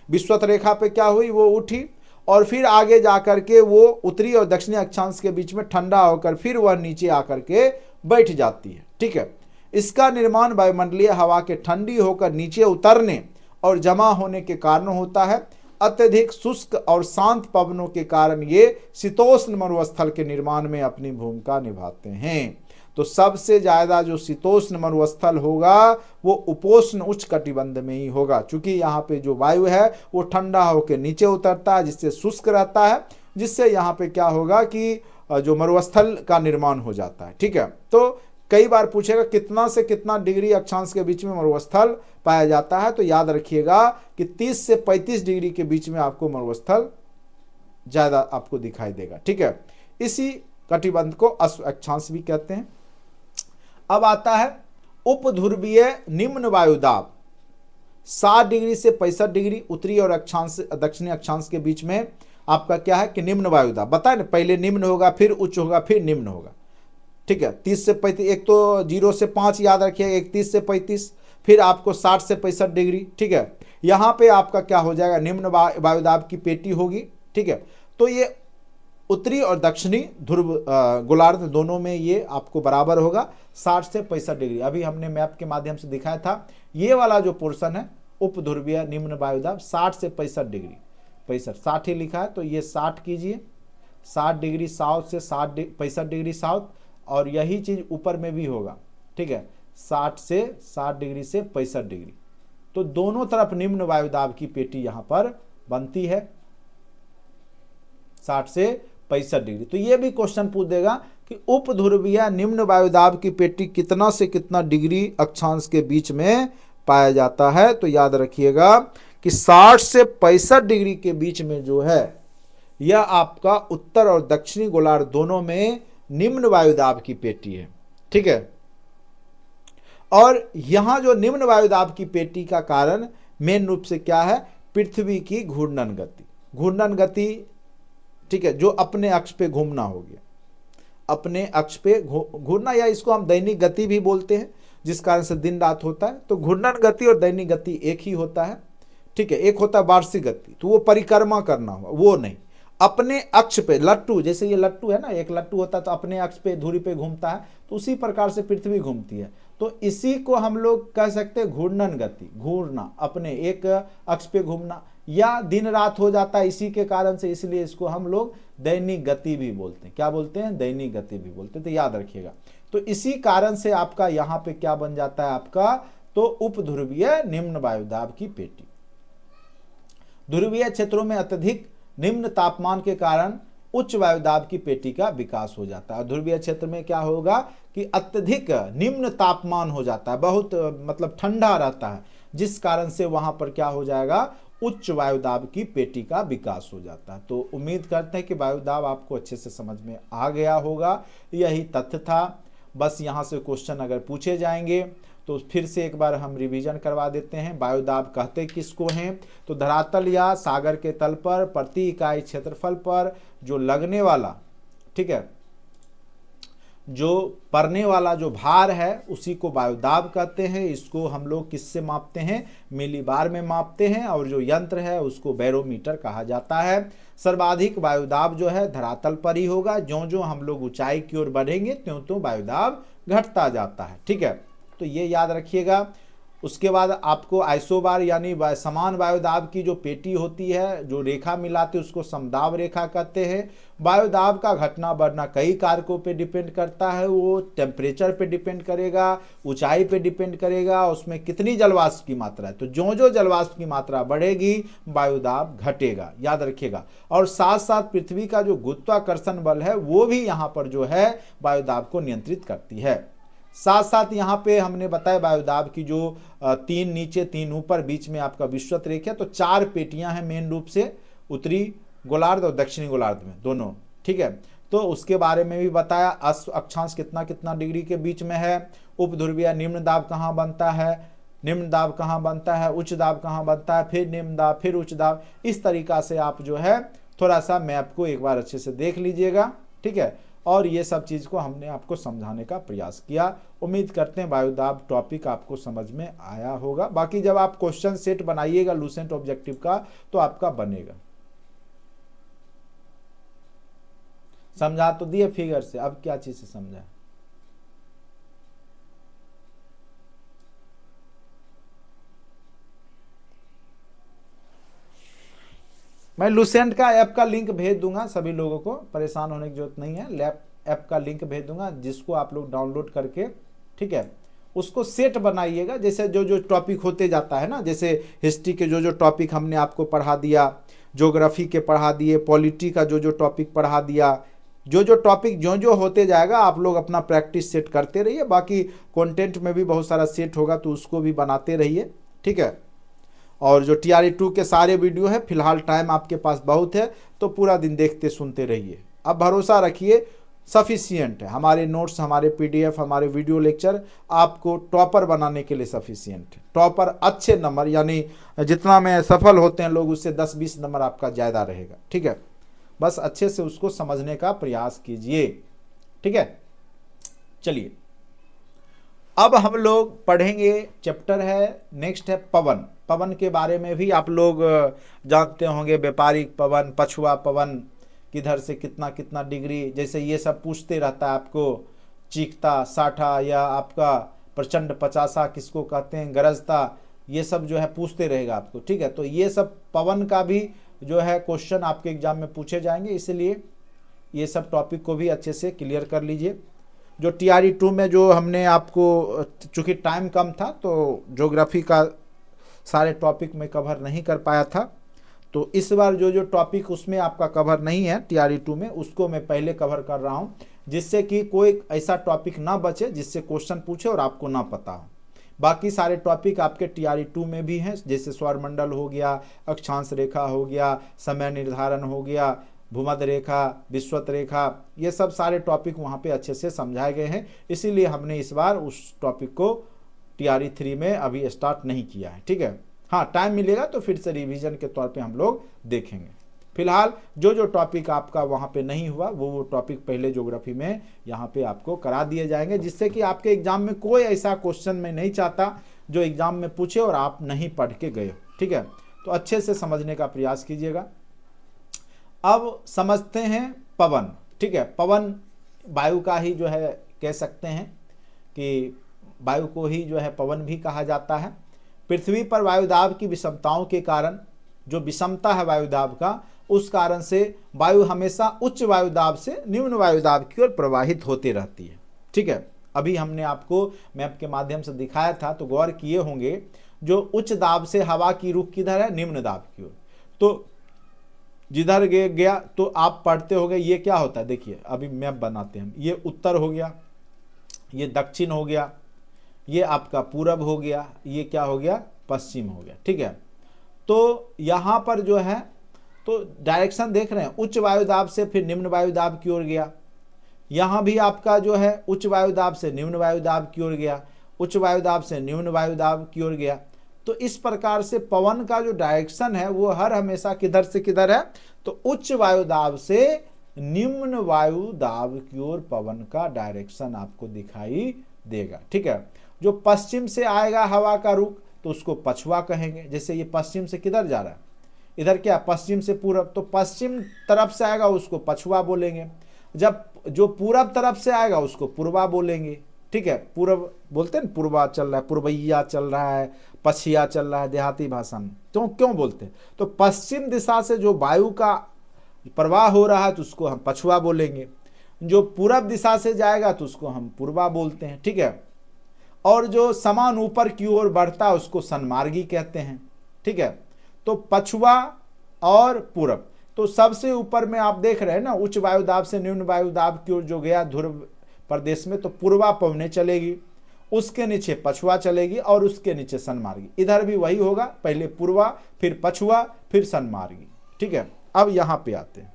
विषुवत रेखा पे क्या हुई, वो उठी और फिर आगे जाकर के वो उत्तरी और दक्षिणी अक्षांश के बीच में ठंडा होकर फिर वह नीचे आकर के बैठ जाती है। ठीक है, इसका निर्माण वायुमंडलीय हवा के ठंडी होकर नीचे उतरने और जमा होने के कारण होता है। अत्यधिक शुष्क और शांत पवनों के कारण ये शीतोष्ण मरुस्थल के निर्माण में अपनी भूमिका निभाते हैं। तो सबसे ज्यादा जो शीतोष्ण मरुस्थल होगा वो उपोष्ण उच्च कटिबंध में ही होगा, क्योंकि यहाँ पे जो वायु है वो ठंडा होकर नीचे उतरता है, जिससे शुष्क रहता है, जिससे यहाँ पे क्या होगा कि जो मरुस्थल का निर्माण हो जाता है। ठीक है, तो कई बार पूछेगा कितना से कितना डिग्री अक्षांश के बीच में मरुस्थल पाया जाता है, तो याद रखिएगा कि 30 से 35 डिग्री के बीच में आपको मरुस्थल ज्यादा आपको दिखाई देगा। ठीक है, इसी कटिबंध को अश्व अक्षांश भी कहते हैं। अब आता है उपध्रुवीय निम्न वायुदाब, 60 डिग्री से 65 डिग्री उत्तरी और अक्षांश दक्षिणी अक्षांश के बीच में आपका क्या है कि निम्न वायुदाब। बताए ना, पहले निम्न होगा, फिर उच्च होगा, फिर निम्न होगा। ठीक है, 30 से 35, एक तो 0 से 5 याद रखिएगा, एक 30 से 35, फिर आपको 60 से 65 डिग्री। ठीक है, यहाँ पे आपका क्या हो जाएगा, निम्न वायुदाब की पेटी होगी। ठीक है, तो ये उत्तरी और दक्षिणी ध्रुव गोलार्ध दोनों में ये आपको बराबर होगा 60 से 65 डिग्री। अभी हमने मैप के माध्यम से दिखाया था, ये वाला जो पोर्शन है उपध्रुवीय निम्न वायुदाब 60 से 65 डिग्री, 60 ही लिखा है, तो ये 60 कीजिए, 60 डिग्री साउथ से 65 डिग्री साउथ, और यही चीज ऊपर में भी होगा। ठीक है, 60 डिग्री से 65 डिग्री, तो दोनों तरफ निम्न वायुदाब की पेटी यहां पर बनती है 60 से 65 डिग्री। तो ये भी क्वेश्चन पूछ देगा कि उपध्रुवीय निम्न वायुदाब की पेटी कितना से कितना डिग्री अक्षांश के बीच में पाया जाता है। तो याद रखिएगा कि 60 से 65 डिग्री के बीच में जो है यह आपका उत्तर और दक्षिणी गोलार्ध दोनों में निम्न वायुदाब की पेटी है। ठीक है, और यहां जो निम्न वायुदाब की पेटी का कारण मेन रूप से क्या है, पृथ्वी की घूर्णन गति। घूर्णन गति, ठीक है, जो अपने अक्ष पे घूमना हो गया, अपने अक्ष पे घूमना, या इसको हम दैनिक गति भी बोलते हैं, जिस कारण से दिन रात होता है। तो घूर्णन गति और दैनिक गति एक ही होता है। ठीक है, एक होता है वार्षिक गति, तो वो परिक्रमा करना हुआ, वो नहीं, अपने अक्ष पे लट्टू, जैसे ये लट्टू है ना, एक लट्टू होता है तो अपने अक्ष पे धुरी पे घूमता है, तो उसी प्रकार से पृथ्वी घूमती है। तो इसी को हम लोग कह सकते हैं घूर्णन गति, घूरना, अपने एक अक्ष पे घूमना, या दिन रात हो जाता है इसी के कारण से, इसलिए इसको हम लोग दैनिक गति भी बोलते हैं। क्या बोलते हैं, दैनिक गति भी बोलते हैं। तो याद रखिएगा, तो इसी कारण से आपका यहाँ पे क्या बन जाता है आपका, तो उपध्रुवीय निम्न वायुदाब की पेटी। ध्रुवीय क्षेत्रों में अत्यधिक निम्न तापमान के कारण उच्च वायुदाब की पेटी का विकास हो जाता है। ध्रुवीय क्षेत्र में क्या होगा कि अत्यधिक निम्न तापमान हो जाता है, बहुत मतलब ठंडा रहता है, जिस कारण से वहां पर क्या हो जाएगा, उच्च वायुदाब की पेटी का विकास हो जाता है। तो उम्मीद करते हैं कि वायुदाब आपको अच्छे से समझ में आ गया होगा। यही तथ्य था। बस यहाँ से क्वेश्चन अगर पूछे जाएंगे तो फिर से एक बार हम रिवीजन करवा देते हैं। वायुदाब कहते किसको हैं? तो धरातल या सागर के तल पर प्रति इकाई क्षेत्रफल पर जो लगने वाला, ठीक है, जो पड़ने वाला जो भार है उसी को वायुदाब कहते हैं। इसको हम लोग किससे मापते हैं? मिलीबार में मापते हैं। और जो यंत्र है उसको बैरोमीटर कहा जाता है। सर्वाधिक वायुदाब जो है धरातल पर ही होगा। ज्यों ज्यों हम लोग ऊंचाई की ओर बढ़ेंगे त्यों त्यों वायुदाब घटता जाता है। ठीक है, तो ये याद रखिएगा। उसके बाद आपको आइसोबार यानी समान वायुदाब की जो पेटी होती है, जो रेखा मिलाते हैं, उसको समदाब रेखा कहते हैं। वायुदाब का घटना बढ़ना कई कारकों पे डिपेंड करता है। वो टेम्परेचर पे डिपेंड करेगा, ऊंचाई पे डिपेंड करेगा, उसमें कितनी जलवाष्प की मात्रा है। तो जो जो जलवाष्प की मात्रा बढ़ेगी वायुदाब घटेगा, याद रखिएगा। और साथ साथ पृथ्वी का जो गुरुत्वाकर्षण बल है वो भी यहाँ पर जो है वायुदाब को नियंत्रित करती है। साथ साथ यहाँ पे हमने बताया वायुदाब की जो 3 नीचे 3 ऊपर, बीच में आपका विषुवत रेखा। तो 4 पेटियां हैं मेन रूप से, उत्तरी गोलार्ध और दक्षिणी गोलार्ध में दोनों। ठीक है, तो उसके बारे में भी बताया। अक्षांश कितना कितना डिग्री के बीच में है, उपध्रुवीय निम्न दाब कहाँ बनता है, निम्न दाब कहाँ बनता है, उच्च दाब कहाँ बनता है, फिर निम्न दाब, फिर उच्च दाब। इस तरीका से आप जो है थोड़ा सा मैप को एक बार अच्छे से देख लीजिएगा। ठीक है, और ये सब चीज़ को हमने आपको समझाने का प्रयास किया। उम्मीद करते हैं वायुदाब टॉपिक आपको समझ में आया होगा। बाकी जब आप क्वेश्चन सेट बनाइएगा लूसेंट ऑब्जेक्टिव का तो आपका बनेगा। समझा तो दिए फिगर से, अब क्या चीज से समझा? मैं लूसेंट का ऐप का लिंक भेज दूंगा, सभी लोगों को परेशान होने की जरूरत नहीं है। लैप ऐप का लिंक भेज दूंगा जिसको आप लोग डाउनलोड करके, ठीक है, उसको सेट बनाइएगा। जैसे जो जो टॉपिक होते जाता है ना, जैसे हिस्ट्री के जो जो टॉपिक हमने आपको पढ़ा दिया, ज्योग्राफी के पढ़ा दिए, पॉलिटी का जो जो टॉपिक पढ़ा दिया, जो जो टॉपिक जो जो होते जाएगा आप लोग अपना प्रैक्टिस सेट करते रहिए। बाकी कंटेंट में भी बहुत सारा सेट होगा तो उसको भी बनाते रहिए। ठीक है, और जो TRE2 के सारे वीडियो है, फिलहाल टाइम आपके पास बहुत है तो पूरा दिन देखते सुनते रहिए। अब भरोसा रखिए सफिशियंट है, हमारे नोट्स, हमारे PDF, हमारे वीडियो लेक्चर आपको टॉपर बनाने के लिए सफिशियंट है। टॉपर अच्छे नंबर, यानी जितना में सफल होते हैं लोग उससे 10-20 नंबर आपका ज़्यादा रहेगा। ठीक है, बस अच्छे से उसको समझने का प्रयास कीजिए। ठीक है, चलिए अब हम लोग पढ़ेंगे, चैप्टर है नेक्स्ट है पवन। पवन के बारे में भी आप लोग जानते होंगे, व्यापारिक पवन, पछुआ पवन, किधर से कितना कितना डिग्री, जैसे ये सब पूछते रहता है आपको। चीखता, साठा या आपका प्रचंड पचासा किसको कहते हैं, गरजता, ये सब जो है पूछते रहेगा आपको। ठीक है, तो ये सब पवन का भी जो है क्वेश्चन आपके एग्जाम में पूछे जाएंगे, इसलिए ये सब टॉपिक को भी अच्छे से क्लियर कर लीजिए। जो TRE2 में जो हमने आपको, चूँकि टाइम कम था तो ज्योग्राफी का सारे टॉपिक में कवर नहीं कर पाया था, तो इस बार जो जो टॉपिक उसमें आपका कवर नहीं है TRE2 में, उसको मैं पहले कवर कर रहा हूँ, जिससे कि कोई ऐसा टॉपिक ना बचे जिससे क्वेश्चन पूछे और आपको ना पता हो। बाकी सारे टॉपिक आपके TRE2 में भी हैं, जैसे सौरमंडल हो गया, अक्षांश रेखा हो गया, समय निर्धारण हो गया, भूमध्य रेखा, विषुवत रेखा, ये सब सारे टॉपिक वहाँ पे अच्छे से समझाए गए हैं। इसीलिए हमने इस बार उस टॉपिक को TRE3 में अभी स्टार्ट नहीं किया है। ठीक है, हाँ टाइम मिलेगा तो फिर से रिवीजन के तौर पे हम लोग देखेंगे। फिलहाल जो जो टॉपिक आपका वहाँ पे नहीं हुआ वो टॉपिक पहले ज्योग्राफी में यहाँ पे आपको करा दिए जाएंगे, जिससे कि आपके एग्जाम में कोई ऐसा क्वेश्चन मैं नहीं चाहता जो एग्जाम में पूछे और आप नहीं पढ़ के गए। ठीक है, तो अच्छे से समझने का प्रयास कीजिएगा। अब समझते हैं पवन। ठीक है, पवन वायु का ही जो है कह सकते हैं कि वायु को ही जो है पवन भी कहा जाता है। पृथ्वी पर वायुदाब की विषमताओं के कारण, जो विषमता है वायुदाब का, उस कारण से वायु हमेशा उच्च वायुदाब से निम्न वायुदाब की ओर प्रवाहित होती रहती है। ठीक है, अभी हमने आपको मैप के माध्यम से दिखाया था, तो गौर किए होंगे जो उच्च दाब से हवा की रुख किधर है, निम्न दाब की ओर। तो जिधर गया तो आप पढ़ते हो गए ये क्या होता है, देखिए अभी मैप बनाते हैं हम। ये उत्तर हो गया, ये दक्षिण हो गया, ये आपका पूरब हो गया, ये क्या हो गया, पश्चिम हो गया। ठीक है, तो यहाँ पर जो है तो डायरेक्शन देख रहे हैं, उच्च वायुदाब से फिर निम्न वायुदाब की ओर गया। यहाँ भी आपका जो है उच्च वायुदाब से निम्न वायुदाब की ओर गया, उच्च वायुदाब से निम्न वायुदाब की ओर गया। तो इस प्रकार से पवन का जो डायरेक्शन है वो हर हमेशा किधर से किधर है, तो उच्च वायुदाब से निम्न वायुदाब की ओर पवन का डायरेक्शन आपको दिखाई देगा। ठीक है, जो पश्चिम से आएगा हवा का रुख तो उसको पछुआ कहेंगे। जैसे ये पश्चिम से किधर जा रहा है, इधर क्या, पश्चिम से पूरब, तो पश्चिम तरफ से आएगा उसको पछुआ बोलेंगे। जब जो पूरब तरफ से आएगा उसको पूर्वा बोलेंगे। ठीक है, पूरब बोलते हैं, पूर्वा चल रहा है, पूर्वैया चल रहा है, पछिया चल रहा है देहाती भाषा में। तो क्यों बोलते हैं, तो पश्चिम दिशा से जो वायु का प्रवाह हो रहा है तो उसको हम पछुआ बोलेंगे, जो पूरब दिशा से जाएगा तो उसको हम पूर्वा बोलते हैं। ठीक है, और जो समान ऊपर की ओर बढ़ता है उसको सन्मार्गी कहते हैं। ठीक है, तो पछुआ और पूरब, तो सबसे ऊपर में आप देख रहे हैं ना, उच्च वायुदाब से निम्न वायुदाब की ओर जो गया ध्रुव प्रदेश में, तो पूर्वा पवने चलेगी, उसके नीचे पछुआ चलेगी और उसके नीचे सन्मार्गी। इधर भी वही होगा, पहले पूर्वा फिर पछुआ फिर सन्मार्गी। ठीक है, अब यहां पे आते हैं,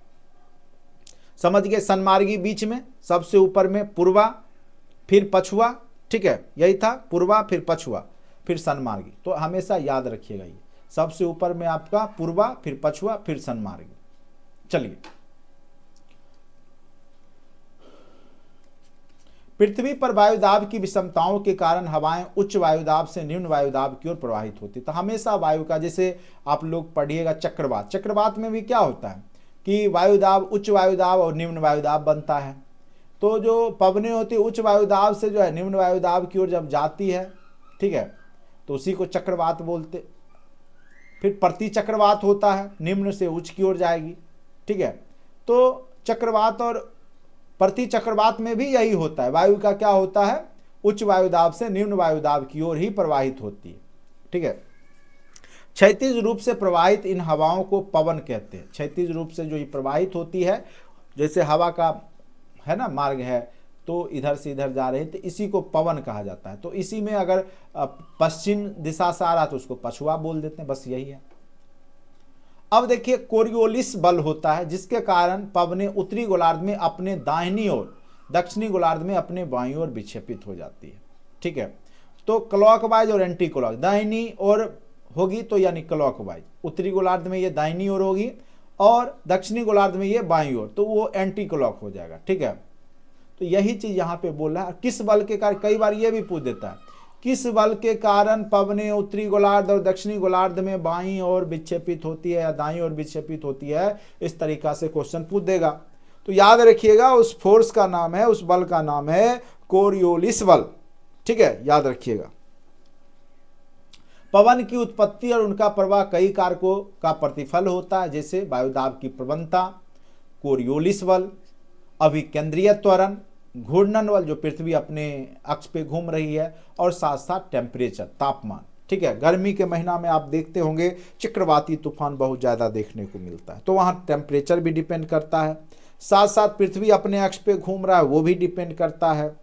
समझ गए, सन्मार्गी बीच में, सबसे ऊपर में पूर्वा फिर पछुआ। ठीक है, यही था, पूर्वा फिर पछुआ फिर सन्मार्गी। तो हमेशा याद रखिएगा, ये सबसे ऊपर में आपका पूर्वा फिर पछुआ फिर सन्मार्गी। चलिए, पृथ्वी पर वायुदाब की विषमताओं के कारण हवाएं उच्च वायुदाब से निम्न वायुदाब की ओर प्रवाहित होती। तो हमेशा वायु का, जैसे आप लोग पढ़िएगा चक्रवात, चक्रवात में भी क्या होता है कि वायुदाब, उच्च वायुदाब और निम्न वायुदाब बनता है। तो जो पवनें होती है उच्च वायुदाब से जो है निम्न वायुदाब की ओर जब जाती है, ठीक है, तो उसी को चक्रवात बोलते। फिर प्रति चक्रवात होता है, निम्न से उच्च की ओर जाएगी। ठीक है, तो चक्रवात और प्रति चक्रवात में भी यही होता है, वायु का क्या होता है, उच्च वायुदाब से निम्न वायुदाब की ओर ही प्रवाहित होती है। ठीक है, क्षैतिज रूप से प्रवाहित इन हवाओं को पवन कहते हैं। क्षैतिज रूप से जो ये प्रवाहित होती है, जैसे हवा का है ना मार्ग है, तो इधर से इधर जा रहे हैं, तो इसी को पवन कहा जाता है। तो इसी में अगर पश्चिम दिशा से आ रहा तो उसको पछुआ बोल देते हैं, बस यही है। अब देखिए, कोरियोलिस बल होता है जिसके कारण पवनें उत्तरी गोलार्ध में अपने दाहिनी ओर, दक्षिणी गोलार्ध में अपने बाईं ओर विक्षेपित हो जाती है। ठीक है, तो क्लॉकवाइज और एंटी क्लॉक, दाहिनी ओर होगी तो यानी क्लॉकवाइज, उत्तरी गोलार्ध में ये दाहिनी ओर होगी और दक्षिणी गोलार्ध में ये बाईं ओर, तो वो एंटी क्लॉक हो जाएगा। ठीक है, तो यही चीज यहाँ पे बोल रहा है। किस बल के कारण, कई बार ये भी पूछ देता है, किस बल के कारण पवनें उत्तरी गोलार्ध और दक्षिणी गोलार्ध में बाईं ओर विक्षेपित होती है या दाईं ओर विक्षेपित होती है, इस तरीका से क्वेश्चन पूछ देगा। तो याद रखिएगा, उस फोर्स का नाम है, उस बल का नाम है कोरियोलिस बल। ठीक है, याद रखिएगा। पवन की उत्पत्ति और उनका प्रवाह कई कारकों का प्रतिफल होता है, जैसे वायुदाब की प्रवणता, कोरियोलिस बल, अभिकेंद्रीय त्वरण, घूर्णन बल जो पृथ्वी अपने अक्ष पे घूम रही है, और साथ साथ टेम्परेचर, तापमान। ठीक है, गर्मी के महीना में आप देखते होंगे चक्रवाती तूफान बहुत ज़्यादा देखने को मिलता है, तो वहाँ टेम्परेचर भी डिपेंड करता है। साथ साथ पृथ्वी अपने अक्ष पे घूम रहा है, वो भी डिपेंड करता है।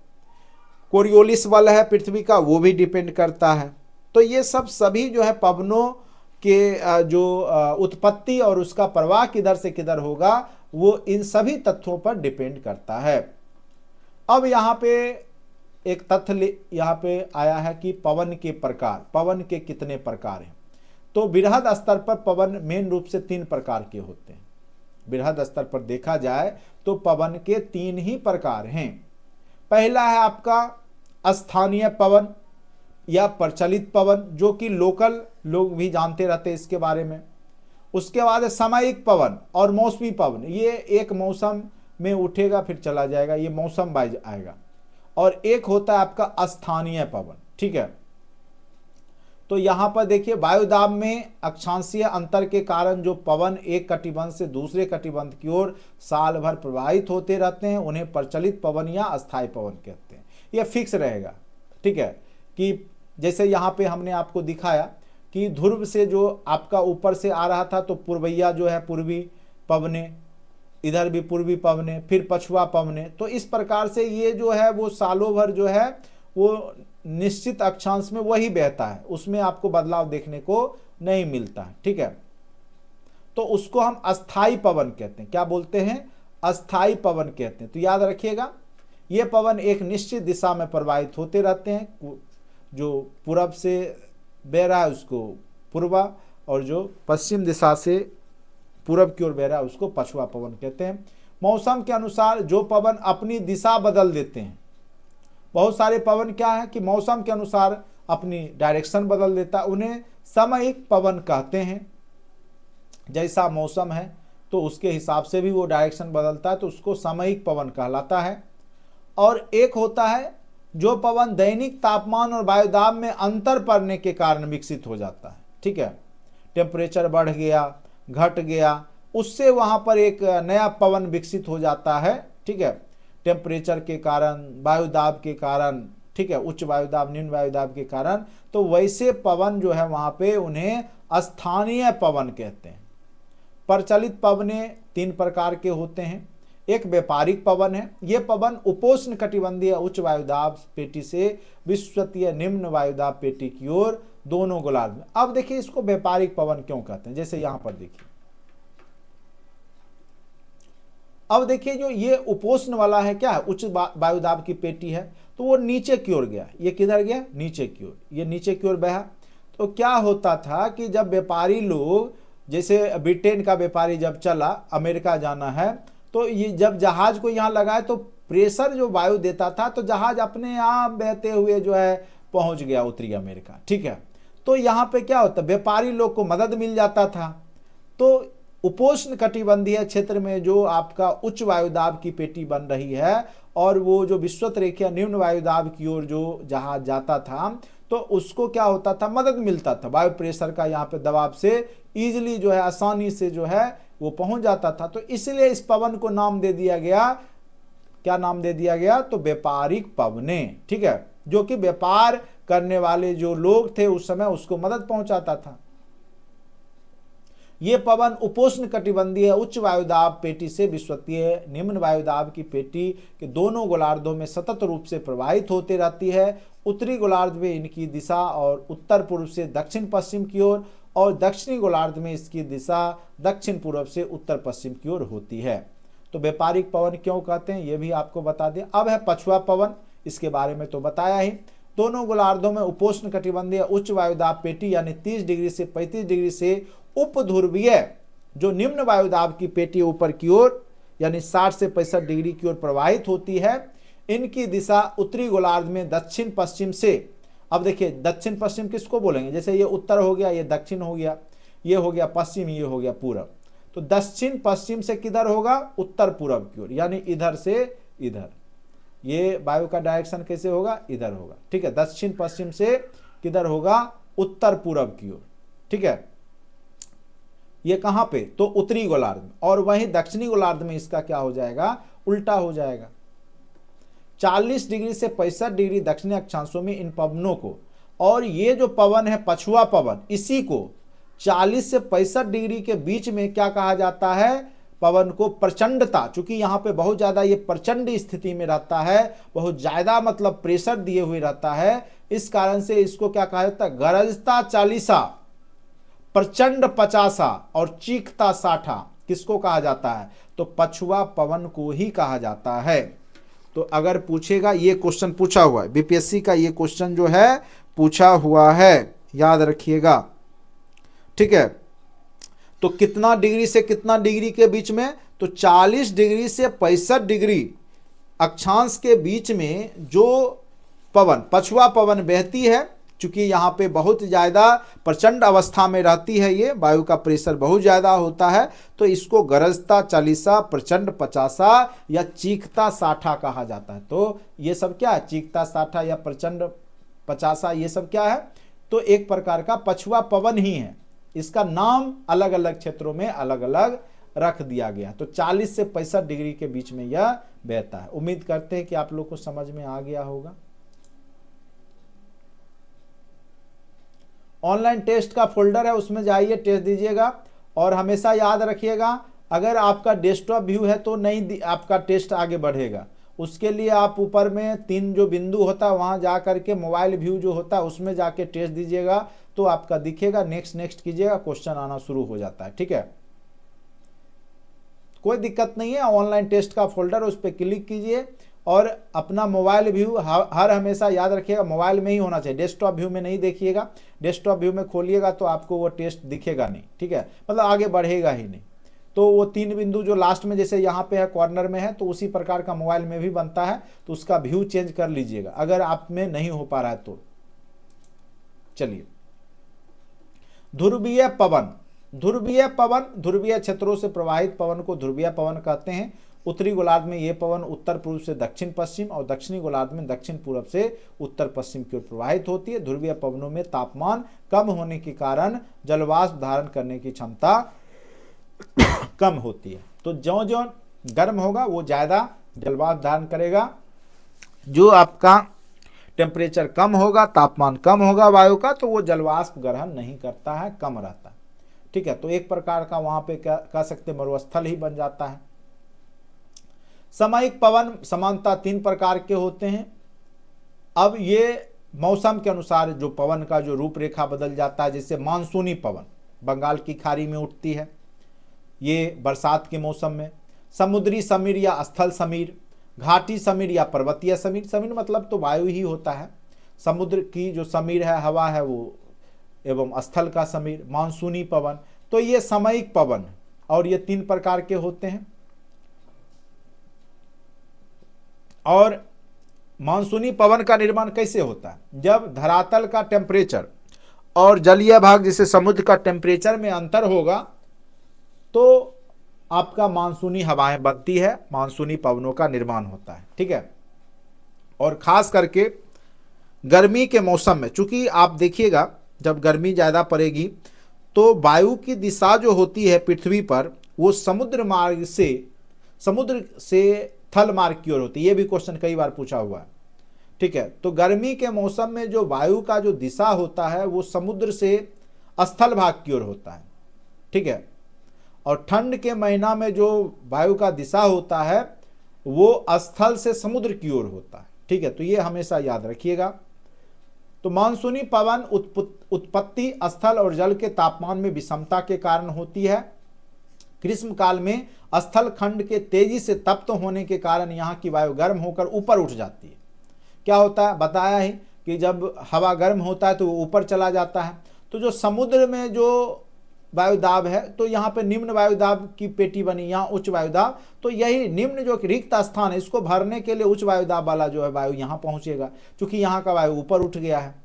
कोरियोलिस बल है पृथ्वी का, वो भी डिपेंड करता है। तो ये सब सभी जो है पवनों के जो उत्पत्ति और उसका प्रवाह किधर से किधर होगा, वो इन सभी तथ्यों पर डिपेंड करता है। अब यहाँ पे एक तथ्य यहाँ पे आया है कि पवन के प्रकार, पवन के कितने प्रकार हैं। तो बृहद स्तर पर पवन मेन रूप से 3 प्रकार के होते हैं। बृहद स्तर पर देखा जाए तो पवन के 3 ही प्रकार हैं। पहला है आपका स्थानीय पवन या प्रचलित पवन, जो कि लोकल लोग भी जानते रहते हैं इसके बारे में। उसके बाद है सामयिक पवन और मौसमी पवन, ये एक मौसम में उठेगा फिर चला जाएगा, ये मौसम वाइज आएगा। और एक होता है आपका स्थानीय पवन। ठीक है, तो यहां पर देखिए, वायुदाब में अक्षांशीय अंतर के कारण जो पवन एक कटिबंध से दूसरे कटिबंध की ओर साल भर प्रवाहित होते रहते हैं, उन्हें प्रचलित पवन या अस्थायी पवन कहते हैं। यह फिक्स रहेगा। ठीक है, कि जैसे यहाँ पे हमने आपको दिखाया कि ध्रुव से जो आपका ऊपर से आ रहा था, तो पूर्वैया जो है पूर्वी पवने, इधर भी पूर्वी पवने, फिर पछुआ पवने। तो इस प्रकार से ये जो है वो सालों भर जो है वो निश्चित अक्षांश में वही बहता है, उसमें आपको बदलाव देखने को नहीं मिलता है, ठीक है। तो उसको हम अस्थाई पवन कहते हैं। क्या बोलते हैं? अस्थाई पवन कहते हैं। तो याद रखिएगा, ये पवन एक निश्चित दिशा में प्रवाहित होते रहते हैं। जो पूरब से बह रहा है उसको पूर्वा, और जो पश्चिम दिशा से पूरब की ओर बह रहा है उसको पछुआ पवन कहते हैं। मौसम के अनुसार जो पवन अपनी दिशा बदल देते हैं, बहुत सारे पवन क्या है कि मौसम के अनुसार अपनी डायरेक्शन बदल देता है, उन्हें सामयिक पवन कहते हैं। जैसा मौसम है तो उसके हिसाब से भी वो डायरेक्शन बदलता है, तो उसको सामयिक पवन कहलाता है। और एक होता है जो पवन दैनिक तापमान और वायुदाब में अंतर पड़ने के कारण विकसित हो जाता है, ठीक है। टेम्परेचर बढ़ गया, घट गया, उससे वहां पर एक नया पवन विकसित हो जाता है, ठीक है। टेम्परेचर के कारण, वायुदाब के कारण, ठीक है, उच्च वायुदाब निम्न वायुदाब के कारण। तो वैसे पवन जो है वहां पे उन्हें स्थानीय पवन कहते हैं। प्रचलित पवने 3 प्रकार के होते हैं। एक व्यापारिक पवन है। ये पवन उपोष्ण कटिबंधीय उच्च वायुदाब पेटी से विश्वतीय निम्न वायुदाब पेटी की ओर दोनों गोलार्ध में। अब देखिए इसको व्यापारिक पवन क्यों कहते हैं, जैसे यहां पर देखिए। अब देखिए जो ये उपोष्ण वाला है क्या है, उच्च वायुदाब की पेटी है, तो वो नीचे की ओर गया। ये किधर गया? नीचे की ओर। ये नीचे की ओर बहा। तो क्या होता था कि जब व्यापारी लोग, जैसे ब्रिटेन का व्यापारी जब चला अमेरिका जाना है, तो ये जब जहाज को यहाँ लगाए तो प्रेशर जो वायु देता था, तो जहाज अपने आप बहते हुए जो है पहुंच गया उत्तरी अमेरिका, ठीक है। तो यहाँ पे क्या होता, व्यापारी लोग को मदद मिल जाता था। तो उपोष्ण कटिबंधीय क्षेत्र में जो आपका उच्च वायुदाब की पेटी बन रही है और वो जो विषुवत रेखा निम्न वायुदाब की ओर जो जहाज जाता था, तो उसको क्या होता था, मदद मिलता था। वायु प्रेशर का यहाँ पे दबाव से इजीली जो है, आसानी से जो है वो पहुंच जाता था। तो इसलिए इस पवन को नाम दे दिया गया, क्या नाम दे दिया गया? तो व्यापारिक पवने, ठीक है, जो कि व्यापार करने वाले जो लोग थे उस समय उसको मदद पहुंचाता था। ये पवन उपोष्ण कटिबंधीय उच्च वायुदाब पेटी से विषुवतीय निम्न वायुदाब की पेटी के दोनों गोलार्धों में सतत रूप से प्रवाहित होते रहती है। उत्तरी गोलार्ध में इनकी दिशा और उत्तर पूर्व से दक्षिण पश्चिम की ओर, और दक्षिणी गोलार्ध में इसकी दिशा दक्षिण पूर्व से उत्तर पश्चिम की ओर होती है। तो व्यापारिक पवन क्यों कहते हैं ये भी आपको बता दें। अब है पछुआ पवन, इसके बारे में तो बताया ही। दोनों गोलार्धों में उपोष्ण कटिबंधीय उच्च वायुदाब पेटी यानी 30 डिग्री से 35 डिग्री से उपध्रुवीय जो निम्न वायुदाब की पेटी ऊपर की ओर यानी 60 से 65 डिग्री की ओर प्रवाहित होती है। इनकी दिशा उत्तरी गोलार्ध में दक्षिण पश्चिम से, अब देखिए दक्षिण पश्चिम किसको बोलेंगे, जैसे ये उत्तर हो गया, ये दक्षिण हो गया, ये हो गया पश्चिम, ये हो गया पूरब। तो दक्षिण पश्चिम से किधर होगा? उत्तर पूरब की ओर, यानी इधर से इधर। ये वायु का डायरेक्शन कैसे होगा? इधर होगा, ठीक है। दक्षिण पश्चिम से किधर होगा? उत्तर पूरब की ओर, ठीक है। ये कहां पे? तो उत्तरी गोलार्ध में। और वहीं दक्षिणी गोलार्ध में इसका क्या हो जाएगा? उल्टा हो जाएगा। 40 डिग्री से 65 डिग्री दक्षिणी अक्षांशों में इन पवनों को, और ये जो पवन है पछुआ पवन, इसी को 40 से 65 डिग्री के बीच में क्या कहा जाता है? पवन को प्रचंडता, चूंकि यहाँ पे बहुत ज्यादा ये प्रचंड स्थिति में रहता है, बहुत ज्यादा मतलब प्रेशर दिए हुए रहता है, इस कारण से इसको क्या कहा जाता है? गरजता 40, प्रचंड 50 और चीखता 60 किसको कहा जाता है? तो पछुआ पवन को ही कहा जाता है। तो अगर पूछेगा, ये क्वेश्चन पूछा हुआ है बीपीएससी का, ये क्वेश्चन जो है पूछा हुआ है, याद रखिएगा, ठीक है। तो कितना डिग्री से कितना डिग्री के बीच में? तो 40 डिग्री से 65 डिग्री अक्षांश के बीच में जो पवन पछुआ पवन बहती है, चूंकि यहाँ पे बहुत ज़्यादा प्रचंड अवस्था में रहती है, ये वायु का प्रेशर बहुत ज़्यादा होता है, तो इसको गरजता 40, प्रचंड 50 या चीखता 60 कहा जाता है। तो ये सब क्या है? चीखता 60 या प्रचंड 50, ये सब क्या है? तो एक प्रकार का पछुआ पवन ही है। इसका नाम अलग अलग क्षेत्रों में अलग अलग रख दिया गया। तो 40 से 65 डिग्री के बीच में यह बहता है। उम्मीद करते हैं कि आप लोग को समझ में आ गया होगा। ऑनलाइन टेस्ट का फोल्डर है, उसमें जाइए, टेस्ट दीजिएगा। और हमेशा याद रखिएगा, अगर आपका डेस्कटॉप व्यू है तो नहीं आपका टेस्ट आगे बढ़ेगा। उसके लिए आप ऊपर में 3 जो बिंदु होता है वहां जा करके मोबाइल व्यू जो होता है उसमें जाके टेस्ट दीजिएगा, तो आपका दिखेगा, नेक्स्ट नेक्स्ट कीजिएगा, क्वेश्चन आना शुरू हो जाता है। ठीक है, कोई दिक्कत नहीं है। ऑनलाइन टेस्ट का फोल्डर, उस पर क्लिक कीजिए और अपना मोबाइल व्यू हर हमेशा याद रखिएगा मोबाइल में ही होना चाहिए, डेस्कटॉप व्यू में नहीं देखिएगा। डेस्कटॉप व्यू में खोलिएगा तो आपको वो टेस्ट दिखेगा नहीं। ठीक है, मतलब आगे बढ़ेगा ही नहीं। तो वो 3 बिंदु जो लास्ट में जैसे यहाँ पे है कॉर्नर में है, तो उसी प्रकार का मोबाइल में भी बनता है, तो उसका व्यू चेंज कर लीजिएगा अगर आप में नहीं हो पा रहा है तो। चलिए, ध्रुवीय पवन। ध्रुवीय पवन, ध्रुवीय क्षेत्रों से प्रवाहित पवन को ध्रुवीय पवन कहते हैं। उत्तरी गोलार्ध में ये पवन उत्तर पूर्व से दक्षिण पश्चिम और दक्षिणी गोलार्ध में दक्षिण पूर्व से उत्तर पश्चिम की ओर प्रवाहित होती है। ध्रुवीय पवनों में तापमान कम होने के कारण जलवाष्प धारण करने की क्षमता कम होती है। तो ज्यों ज्यों गर्म होगा वो ज्यादा जलवाष्प धारण करेगा, जो आपका टेम्परेचर कम होगा, तापमान कम होगा वायु का, तो वो जलवाष्प ग्रहण नहीं करता है, कम रहता है। ठीक है, तो एक प्रकार का वहां पे कह सकते मरुस्थल ही बन जाता है। सामयिक पवन समानता 3 प्रकार के होते हैं। अब ये मौसम के अनुसार जो पवन का जो रूपरेखा बदल जाता है, जैसे मानसूनी पवन बंगाल की खाड़ी में उठती है, ये बरसात के मौसम में। समुद्री समीर या स्थल समीर, घाटी समीर या पर्वतीय समीर। समीर मतलब तो वायु ही होता है, समुद्र की जो समीर है, हवा है वो, एवं स्थल का समीर, मानसूनी पवन। तो ये सामयिक पवन और ये 3 प्रकार के होते हैं। और मानसूनी पवन का निर्माण कैसे होता है? जब धरातल का टेम्परेचर और जलीय भाग जैसे समुद्र का टेम्परेचर में अंतर होगा तो आपका मानसूनी हवाएं बनती है, मानसूनी पवनों का निर्माण होता है। ठीक है, और खास करके गर्मी के मौसम में, चूंकि आप देखिएगा जब गर्मी ज़्यादा पड़ेगी तो वायु की दिशा जो होती है पृथ्वी पर, वो समुद्र से थल मार्ग की ओर होती है। ये भी क्वेश्चन कई बार पूछा हुआ है। ठीक है, तो गर्मी के मौसम में जो वायु का जो दिशा होता है वो समुद्र से स्थल भाग की ओर होता है। ठीक है, और ठंड के महीना में जो वायु का दिशा होता है वो स्थल से समुद्र की ओर होता है। ठीक है, तो ये हमेशा याद रखिएगा। तो मानसूनी पवन उत्पत्ति स्थल और जल के तापमान में विषमता के कारण होती है। ग्रीष्म काल में स्थल खंड के तेजी से तप्त होने के कारण यहाँ की वायु गर्म होकर ऊपर उठ जाती है। क्या होता है बताया ही कि जब हवा गर्म होता है तो वो ऊपर चला जाता है। तो जो समुद्र में जो वायुदाब है, तो यहाँ पे निम्न वायुदाब की पेटी बनी, यहाँ उच्च वायुदाब, तो यही निम्न जो रिक्त स्थान है इसको भरने के लिए उच्च वायुदाब वाला जो है वायु यहाँ पहुँचेगा, क्योंकि यहाँ का वायु ऊपर उठ गया है।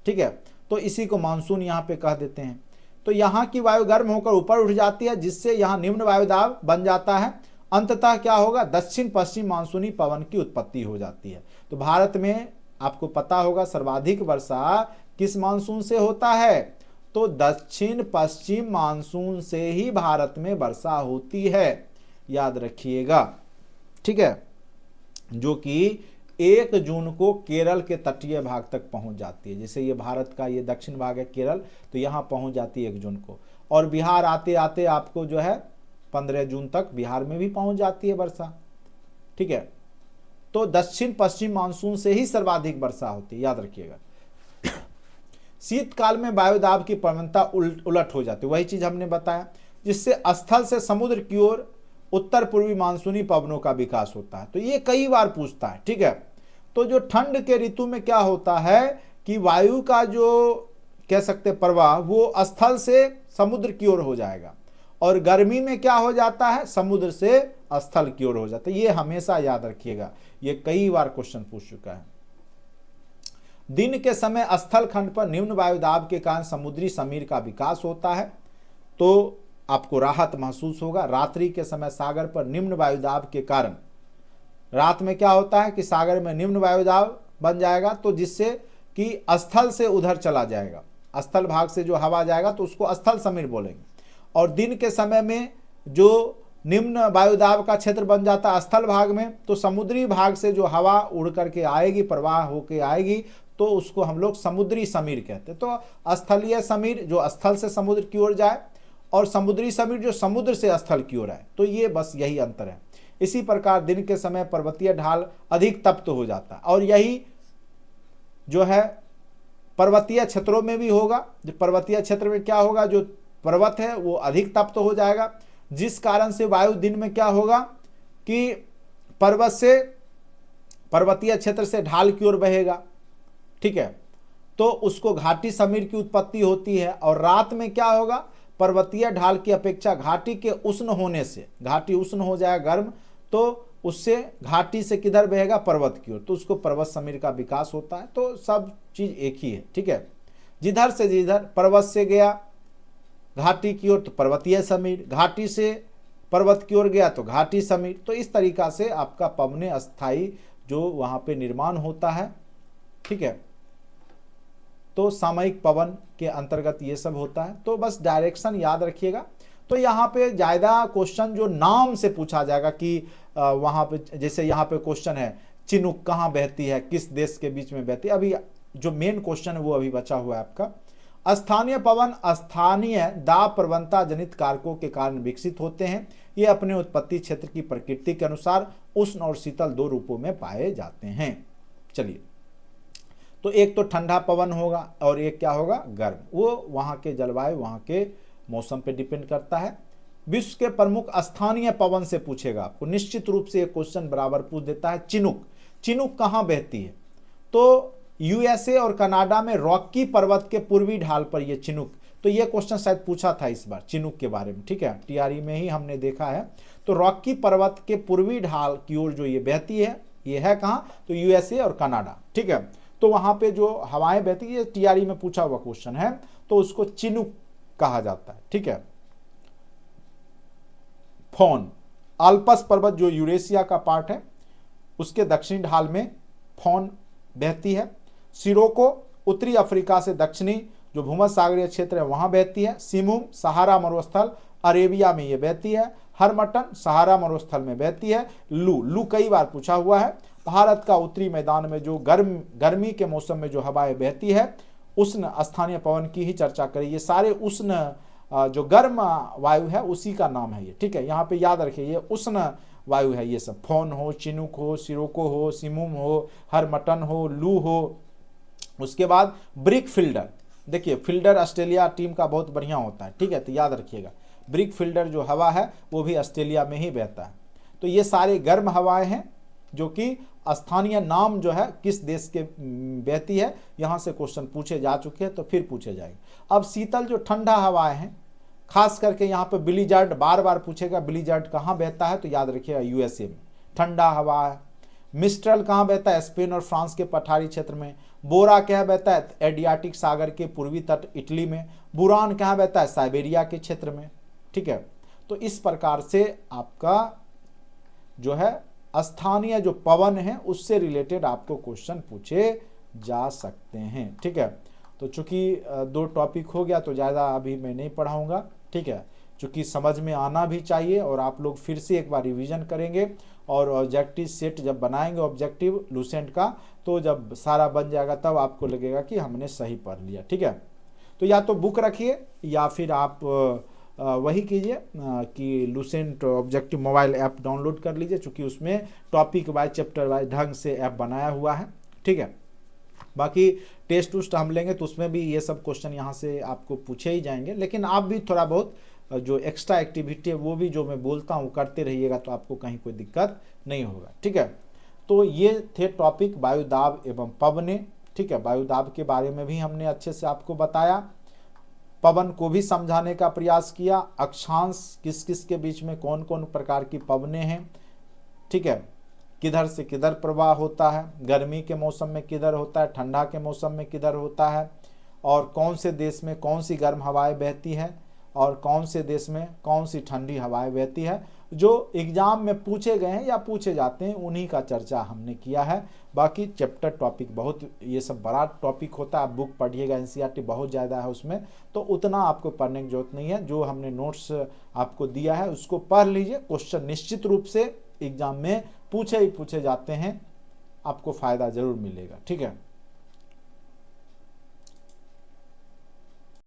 ठीक है, तो इसी को मानसून यहाँ पे कह देते हैं। तो यहाँ की वायु गर्म होकर ऊपर उठ जाती है, जिससे यहाँ निम्न वायुदाब बन जाता है। अंततः क्या होगा, दक्षिण पश्चिम मानसूनी पवन की उत्पत्ति हो जाती है। तो भारत में आपको पता होगा सर्वाधिक वर्षा किस मानसून से होता है, तो दक्षिण पश्चिम मानसून से ही भारत में वर्षा होती है, याद रखिएगा। ठीक है, जो कि 1 जून को केरल के तटीय भाग तक पहुंच जाती है। जैसे ये भारत का ये दक्षिण भाग है केरल, तो यहाँ पहुंच जाती है 1 जून को। और बिहार आते आते आपको जो है 15 जून तक बिहार में भी पहुंच जाती है वर्षा। ठीक है, तो दक्षिण पश्चिम मानसून से ही सर्वाधिक वर्षा होती है, याद रखिएगा। शीतकाल में वायुदाब की प्रवणता उलट हो जाती है, वही चीज हमने बताया, जिससे स्थल से समुद्र की ओर उत्तर पूर्वी मानसूनी पवनों का विकास होता है। तो ये कई बार पूछता है। ठीक है, तो जो ठंड के ऋतु में क्या होता है कि वायु का जो कह सकते प्रवाह वो स्थल से समुद्र की ओर हो जाएगा, और गर्मी में क्या हो जाता है, समुद्र से स्थल की ओर हो जाता है। ये हमेशा याद रखिएगा, ये कई बार क्वेश्चन पूछ चुका है। दिन के समय स्थल खंड पर निम्न वायुदाब के कारण समुद्री समीर का विकास होता है, तो आपको राहत महसूस होगा। रात्रि के समय सागर पर निम्न वायुदाब के कारण रात में क्या होता है कि सागर में निम्न वायुदाब बन जाएगा, तो जिससे कि स्थल से उधर चला जाएगा, स्थल भाग से जो हवा जाएगा तो उसको स्थल समीर बोलेंगे। और दिन के समय में जो निम्न वायुदाब का क्षेत्र बन जाता है स्थल भाग में, तो समुद्री भाग से जो हवा उड़ करके आएगी, प्रवाह होके आएगी, तो उसको हम लोग समुद्री समीर कहते हैं। तो स्थलीय समीर जो स्थल से समुद्र की ओर जाए, और समुद्री समीर जो समुद्र से स्थल की ओर आए। तो ये बस यही अंतर है। इसी प्रकार दिन के समय पर्वतीय ढाल अधिक तप्त हो जाता है, और यही जो है पर्वतीय क्षेत्रों में भी होगा। जो पर्वतीय क्षेत्र में क्या होगा, जो पर्वत है वो अधिक तप्त हो जाएगा, जिस कारण से वायु दिन में क्या होगा कि पर्वतीय क्षेत्र से ढाल की ओर बहेगा, ठीक है, तो उसको घाटी समीर की उत्पत्ति होती है। और रात में क्या होगा, पर्वतीय ढाल की अपेक्षा घाटी के उष्ण होने से, घाटी उष्ण हो जाएगा गर्म, तो उससे घाटी से किधर बहेगा, पर्वत की ओर, तो उसको पर्वत समीर का विकास होता है। तो सब चीज एक ही है, ठीक है। जिधर से जिधर पर्वत से गया घाटी की ओर तो पर्वतीय समीर, घाटी से पर्वत की ओर गया तो घाटी समीर। तो इस तरीका से आपका पवने अस्थाई जो वहां पे निर्माण होता है, ठीक है। तो सामयिक पवन के अंतर्गत ये सब होता है। तो बस डायरेक्शन याद रखिएगा। तो यहाँ पे ज्यादा क्वेश्चन जो नाम से पूछा जाएगा कि वहां पे, जैसे यहाँ पे क्वेश्चन है चिनुक कहाँ बहती है, किस देश के बीच में बहती है। अभी जो मेन क्वेश्चन है वो अभी बचा हुआ है आपका। स्थानीय पवन स्थानीय दाब प्रवणता जनित कारकों के कारण विकसित होते हैं। ये अपने उत्पत्ति क्षेत्र की प्रकृति के अनुसार उष्ण और शीतल दो रूपों में पाए जाते हैं। चलिए, तो एक तो ठंडा पवन होगा और एक क्या होगा, गर्म। वो वहां के जलवायु, वहां के मौसम पे डिपेंड करता है। विश्व के प्रमुख स्थानीय पवन से पूछेगा आपको, निश्चित रूप से एक क्वेश्चन बराबर पूछ देता है। चिनुक, चिनुक कहाँ बहती है, तो यूएसए और कनाडा में रॉकी पर्वत के पूर्वी ढाल पर यह चिनुक, तो यह क्वेश्चन शायद पूछा था इस बार चिनुक के बारे में, ठीक है, टीआरई में ही हमने देखा है। तो रॉकी पर्वत के पूर्वी ढाल की ओर जो ये बहती है, ये है कहाँ, तो यूएसए और कनाडा, ठीक है। तो वहां पे जो हवाएं बहती है, टीआरई में पूछा हुआ क्वेश्चन है, तो उसको चिनुक कहा जाता है, ठीक है। फोन, आल्पस पर्वत जो यूरेशिया का पार्ट है, उसके दक्षिणी ढाल में फोन बहती है। सिरोको उत्तरी अफ्रीका से दक्षिणी जो भूमध्य सागरीय क्षेत्र है वहां बहती है। सिमुम सहारा मरुस्थल अरेबिया में ये बहती है। हरमटन सहारा मरुस्थल में बहती है। लू, लू कई बार पूछा हुआ है। भारत का उत्तरी मैदान में जो गर्मी के मौसम में जो हवाएं बहती है, उष्ण स्थानीय पवन की ही चर्चा करें। ये सारे उष्ण जो गर्म वायु है उसी का नाम है ये, ठीक है। यहाँ पे याद रखिए ये उष्ण वायु है ये सब। फोन हो, चिनुक हो, सिरोको हो, सिमुम हो, हरमटन हो, लू हो। उसके बाद ब्रिक फिल्डर, देखिए फिल्डर ऑस्ट्रेलिया टीम का बहुत बढ़िया होता है, ठीक है, तो याद रखिएगा ब्रिक फिल्डर जो हवा है वो भी ऑस्ट्रेलिया में ही बहता है। तो ये सारे गर्म हवाएं हैं जो कि स्थानीय नाम जो है किस देश के बहती है, यहां से क्वेश्चन पूछे जा चुके हैं, तो फिर पूछे जाएंगे। अब शीतल जो ठंडा हवाएं हैं, खास करके यहाँ पे बिलीजर्ड बार बार पूछेगा, बिलीजर्ड कहाँ बहता है, तो याद रखिएगा यूएसए में ठंडा हवा है। मिस्ट्रल कहाँ बहता है, स्पेन और फ्रांस के पठारी क्षेत्र में। बोरा कहाँ बहता है, एडियाटिक सागर के पूर्वी तट इटली में। बुरान कहाँ बहता है, साइबेरिया के क्षेत्र में, ठीक है। तो इस प्रकार से आपका जो है स्थानीय जो पवन है उससे रिलेटेड आपको क्वेश्चन पूछे जा सकते हैं, ठीक है। तो चूंकि दो टॉपिक हो गया तो ज़्यादा अभी मैं नहीं पढ़ाऊंगा, ठीक है, चूंकि समझ में आना भी चाहिए और आप लोग फिर से एक बार रिवीजन करेंगे। और ऑब्जेक्टिव सेट जब बनाएंगे ऑब्जेक्टिव लूसेंट का, तो जब सारा बन जाएगा तब आपको लगेगा कि हमने सही पढ़ लिया, ठीक है। तो या तो बुक रखिए या फिर आप वही कीजिए कि Lucent objective mobile app download कर लीजिए, चूँकि उसमें टॉपिक वाइज चैप्टर वाइज ढंग से ऐप बनाया हुआ है, ठीक है। बाकी टेस्ट उस्ट हम लेंगे तो उसमें भी ये सब क्वेश्चन यहाँ से आपको पूछे ही जाएंगे, लेकिन आप भी थोड़ा बहुत जो एक्स्ट्रा एक्टिविटी है वो भी जो मैं बोलता हूँ करते रहिएगा, तो आपको कहीं कोई दिक्कत नहीं होगा, ठीक है। तो ये थे टॉपिक वायुदाब एवं पवने, ठीक है। वायुदाब के बारे में भी हमने अच्छे से आपको बताया, पवन को भी समझाने का प्रयास किया, अक्षांश किस किस के बीच में कौन कौन प्रकार की पवने हैं, ठीक है, किधर से किधर प्रवाह होता है, गर्मी के मौसम में किधर होता है, ठंडा के मौसम में किधर होता है, और कौन से देश में कौन सी गर्म हवाएं बहती है और कौन से देश में कौन सी ठंडी हवाएं बहती है, जो एग्जाम में पूछे गए हैं या पूछे जाते हैं उन्हीं का चर्चा हमने किया है। बाकी चैप्टर टॉपिक बहुत ये सब बड़ा टॉपिक होता है, आप बुक पढ़िएगा, एनसीईआरटी बहुत ज़्यादा है उसमें, तो उतना आपको पढ़ने की जरूरत नहीं है। जो हमने नोट्स आपको दिया है उसको पढ़ लीजिए, क्वेश्चन निश्चित रूप से एग्जाम में पूछे ही पूछे जाते हैं, आपको फ़ायदा ज़रूर मिलेगा, ठीक है।